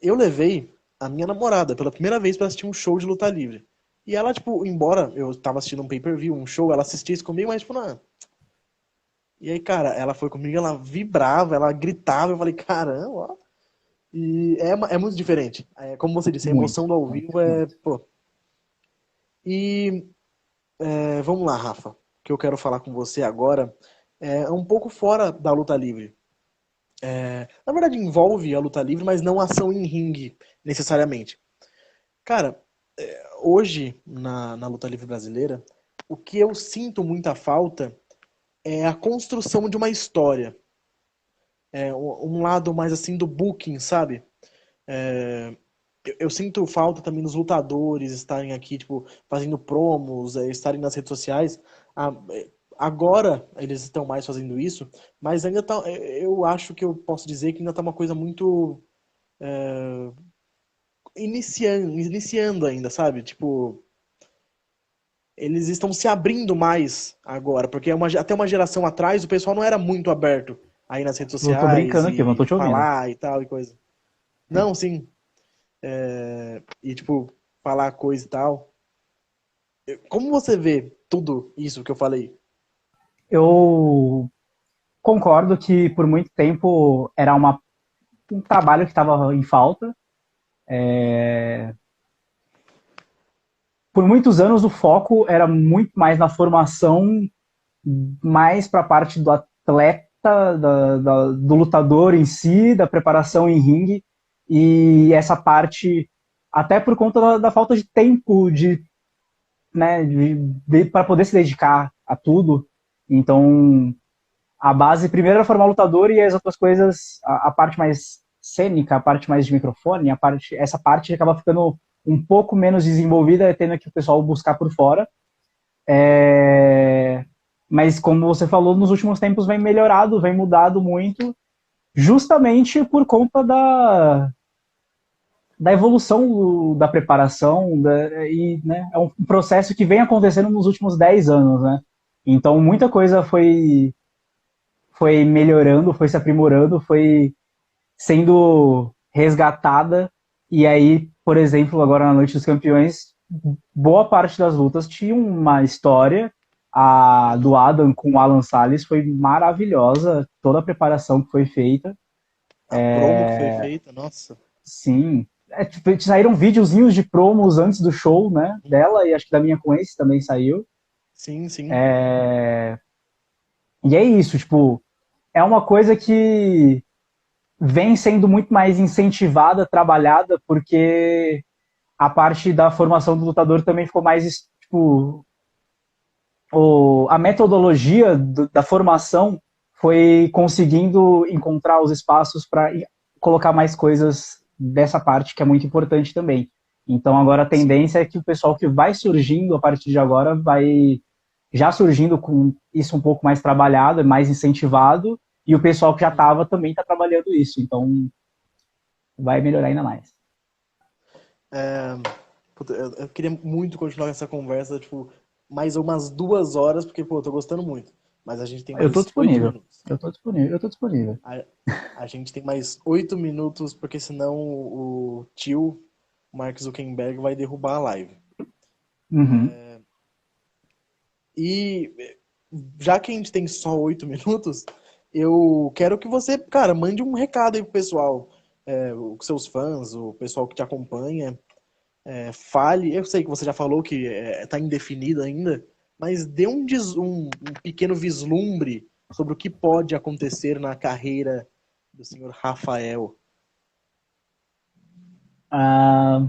eu levei a minha namorada pela primeira vez pra assistir um show de luta livre. E ela, tipo, embora eu tava assistindo um pay-per-view, um show, ela assistia isso comigo, mas, tipo, não. E aí, cara, ela foi comigo, ela vibrava, ela gritava, eu falei, caramba, ó. E é muito diferente. Como você disse, a Muito, emoção do ao muito, vivo é, muito. pô. E vamos lá, Rafa. O que eu quero falar com você agora é um pouco fora da luta livre. Na verdade, envolve a luta livre, mas não ação em ringue, necessariamente. Cara, hoje, na luta livre brasileira, o que eu sinto muita falta é a construção de uma história. Um lado mais assim do booking, sabe? Eu sinto falta também dos lutadores estarem aqui, tipo, fazendo promos, estarem nas redes sociais. Agora eles estão mais fazendo isso, mas ainda tá, eu acho que eu posso dizer que ainda tá uma coisa muito iniciando ainda, sabe? Tipo, eles estão se abrindo mais agora, porque até uma geração atrás o pessoal não era muito aberto aí nas redes Eu tô sociais brincando aqui, eu não tô e te ouvindo. falar e tal e coisa. Não, sim. E tipo, falar coisa e tal. Como você vê tudo isso que eu falei? Eu concordo que por muito tempo era um trabalho que estava em falta. Por muitos anos o foco era muito mais na formação, mais para a parte do atleta, do lutador em si, da preparação em ringue, e essa parte, até por conta da falta de tempo né, para poder se dedicar a tudo. Então, a base primeiro era formar o lutador e as outras coisas, a parte mais cênica, a parte mais de microfone, essa parte acaba ficando um pouco menos desenvolvida, tendo que o pessoal buscar por fora. Mas como você falou, nos últimos tempos vem melhorado, vem mudado muito, justamente por conta da evolução da preparação, e né, é um processo que vem acontecendo nos últimos 10 anos, né? Então muita coisa foi melhorando, foi se aprimorando, foi sendo resgatada. E aí, por exemplo, agora na Noite dos Campeões, boa parte das lutas tinha uma história. A do Adam com o Alan Salles foi maravilhosa, toda a preparação que foi feita. A promo que foi feita, nossa. Sim. Tipo, saíram videozinhos de promos antes do show, né? Dela, e acho que da minha com esse também saiu. Sim, sim. E é isso, tipo, é uma coisa que vem sendo muito mais incentivada, trabalhada, porque a parte da formação do lutador também ficou mais, tipo, a metodologia da formação foi conseguindo encontrar os espaços para colocar mais coisas dessa parte que é muito importante também. Então agora a tendência é que o pessoal que vai surgindo a partir de agora vai já surgindo com isso um pouco mais trabalhado, mais incentivado, e o pessoal que já estava também está trabalhando isso. Então vai melhorar ainda mais. Eu queria muito continuar essa conversa, tipo, mais umas 2 horas, porque, pô, eu tô gostando muito. Mas a gente tem Eu estou mais 8 disponível. minutos. Eu estou disponível. Eu estou disponível. A gente tem mais 8 minutos, porque senão o tio Mark Zuckerberg vai derrubar a live. Uhum. E já que a gente tem só 8 minutos, eu quero que você, cara, mande um recado aí pro pessoal, os seus fãs, o pessoal que te acompanha, fale. Eu sei que você já falou que tá indefinido ainda, mas dê um pequeno vislumbre sobre o que pode acontecer na carreira do senhor Rafael.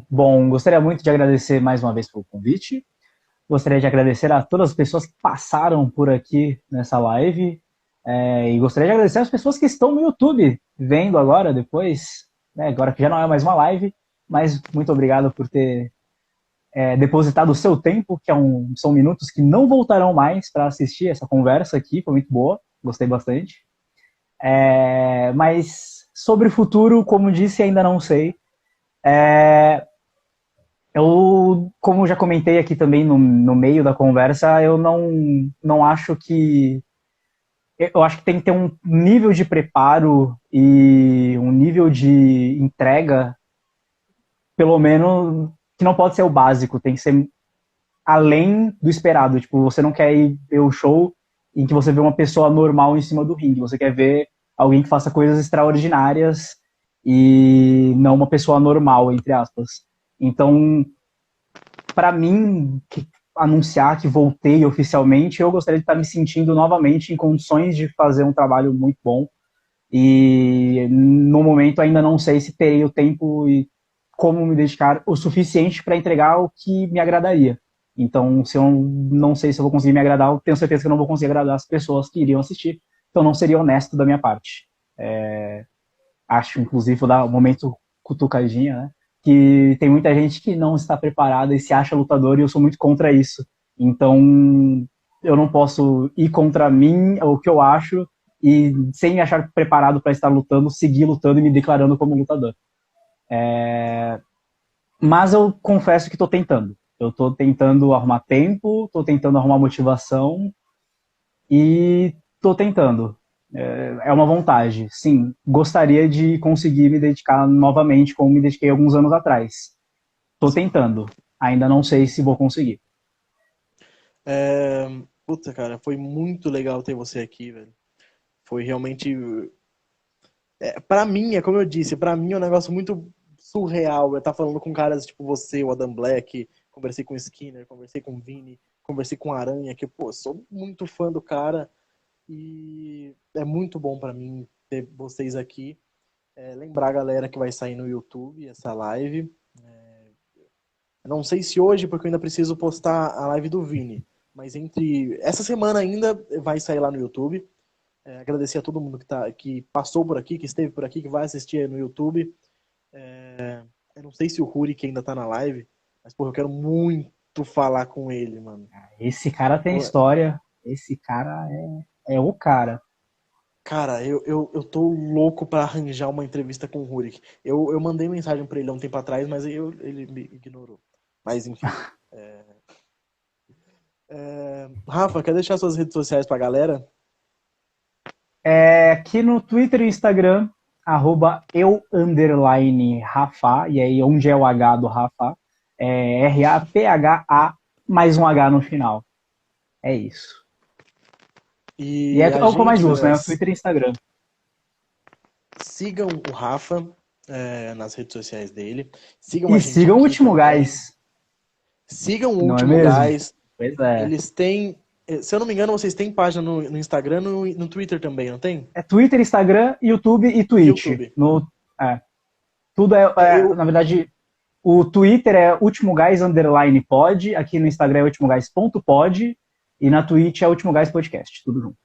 Bom, gostaria muito de agradecer mais uma vez pelo convite. Gostaria de agradecer a todas as pessoas que passaram por aqui nessa live. E gostaria de agradecer as pessoas que estão no YouTube vendo agora, depois, né, agora que já não é mais uma live, mas muito obrigado por ter depositado o seu tempo, que são minutos que não voltarão mais para assistir essa conversa aqui, foi muito boa, gostei bastante. Mas sobre o futuro, como disse, ainda não sei. Eu, como já comentei aqui também no meio da conversa, eu não acho que. Eu acho que tem que ter um nível de preparo e um nível de entrega, pelo menos, que não pode ser o básico, tem que ser além do esperado. Tipo, você não quer ir ver o show em que você vê uma pessoa normal em cima do ringue, você quer ver alguém que faça coisas extraordinárias e não uma pessoa normal, entre aspas. Então, para mim, anunciar que voltei oficialmente, eu gostaria de estar me sentindo novamente em condições de fazer um trabalho muito bom. E no momento ainda não sei se terei o tempo como me dedicar o suficiente para entregar o que me agradaria. Então, se eu não sei se eu vou conseguir me agradar, eu tenho certeza que eu não vou conseguir agradar as pessoas que iriam assistir. Então, não seria honesto da minha parte. Acho, inclusive, vou dar um momento cutucadinha, né? Que tem muita gente que não está preparada e se acha lutador, e eu sou muito contra isso. Então, eu não posso ir contra mim, o que eu acho, e sem me achar preparado para estar lutando, seguir lutando e me declarando como lutador. Mas eu confesso que estou tentando. Eu estou tentando arrumar tempo, estou tentando arrumar motivação e estou tentando. É uma vontade. Sim, gostaria de conseguir me dedicar novamente como me dediquei alguns anos atrás. Estou tentando. Ainda não sei se vou conseguir. Puta, cara, foi muito legal ter você aqui, velho. Foi realmente. Pra mim, é como eu disse, pra mim é um negócio muito surreal. Eu estar falando com caras tipo você, o Adam Black, conversei com o Skinner, conversei com o Vini, conversei com o Aranha, que, pô, sou muito fã do cara. E é muito bom pra mim ter vocês aqui. Lembrar a galera que vai sair no YouTube essa live. Não sei se hoje, porque eu ainda preciso postar a live do Vini. Mas entre essa semana ainda vai sair lá no YouTube. Agradecer a todo mundo que passou por aqui, que esteve por aqui, que vai assistir aí no YouTube. Eu não sei se o Rurik ainda tá na live, mas, porra, eu quero muito falar com ele, mano. Esse cara tem Pô, história. Esse cara é o cara. cara, eu tô louco pra arranjar uma entrevista com o Rurik. Eu mandei mensagem pra ele há um tempo atrás, mas ele me ignorou. Mas, enfim. Rafa, quer deixar suas redes sociais pra galera? Aqui no Twitter e Instagram, @eu_Rafa, e aí onde é o H do Rafa? RAPHA mais um H no final. É isso. E é E a o que eu mais gente, uso, né? O Twitter e Instagram. sigam o Rafa nas redes sociais dele. Sigam a E gente sigam o aqui Último também. Gás, Sigam o não é Último mesmo? Gás. Pois é. Eles têm, se eu não me engano, vocês têm página no Instagram, no Twitter também, não tem? É Twitter, Instagram, YouTube e E Twitch. YouTube. É, tudo Eu, na verdade, o Twitter é Último Gás _pod, aqui no Instagram é ultimogás.pod e na Twitch é Último Gás Podcast, tudo junto.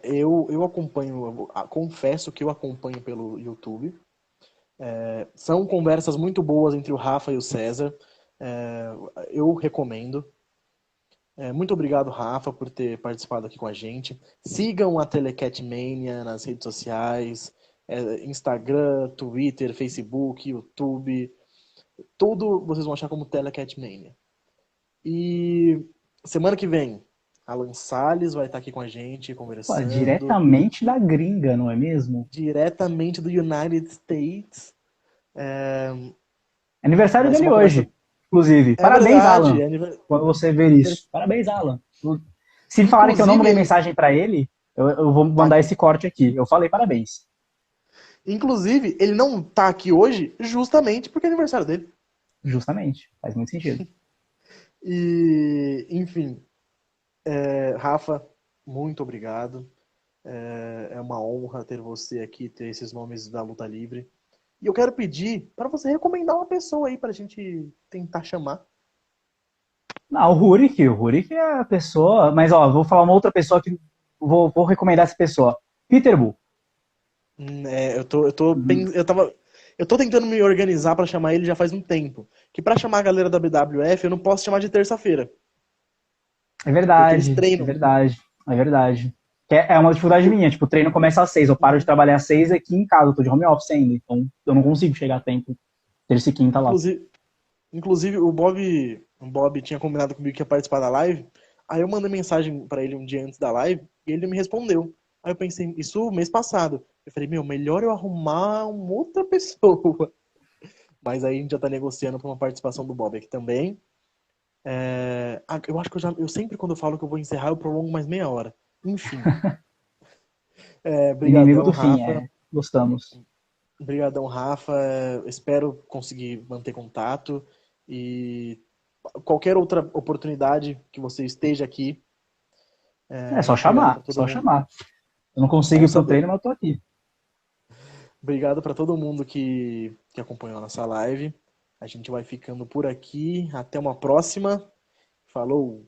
eu acompanho, confesso que eu acompanho pelo YouTube. São conversas muito boas entre o Rafa e o César. Eu recomendo. Muito obrigado, Rafa, por ter participado aqui com a gente. Sigam a Telecat Mania nas redes sociais, Instagram, Twitter, Facebook, YouTube. Tudo vocês vão achar como Telecat Mania. E semana que vem, Alan Salles vai estar aqui com a gente, Pô, conversando diretamente da gringa, não é mesmo? diretamente do United States. Aniversário Vai ser dele uma conversa. hoje, inclusive. É Parabéns, verdade. Alan, quando você ver isso. Parabéns, Alan. Se falarem que eu não Inclusive, mandei mensagem pra ele, eu vou tá mandar aqui. esse corte aqui. Eu falei parabéns. Inclusive, ele não tá aqui hoje justamente porque é aniversário dele. Justamente. Faz muito sentido. E, enfim, Rafa, muito obrigado. É uma honra ter você aqui, ter esses nomes da luta livre. E eu quero pedir para você recomendar uma pessoa aí pra gente tentar chamar. Não, o Rurik é a pessoa. Mas, ó, vou falar uma outra pessoa que. Vou recomendar essa pessoa. Peter Bull. Eu tô tentando me organizar pra chamar ele já faz um tempo. Que pra chamar a galera da BWF eu não posso chamar de terça-feira, É porque eles verdade, é treinam. verdade, é verdade. É uma dificuldade minha, tipo, o treino começa às 6, eu paro de trabalhar às 6 aqui em casa, eu tô de home office ainda, então eu não consigo chegar a tempo, terça e quinta lá. Inclusive, inclusive o Bob tinha combinado comigo que ia participar da live. Aí eu mandei mensagem pra ele um dia antes da live e ele me respondeu. Aí eu pensei, isso mês passado. Eu falei, meu, melhor eu arrumar uma outra pessoa. Mas aí a gente já tá negociando pra uma participação do Bob aqui também. Eu acho que eu sempre quando eu falo que eu vou encerrar, eu prolongo mais meia hora. Enfim. Inimigo Brigadão, do fim, Rafa. gostamos. Brigadão, Rafa. Espero conseguir manter contato. E qualquer outra oportunidade que você esteja aqui. É só Obrigado chamar, para todo só mundo. chamar. Eu não consigo Bom ir pro saber. treino, mas eu tô aqui. Obrigado para todo mundo que acompanhou a nossa live. A gente vai ficando por aqui. Até uma próxima. Falou!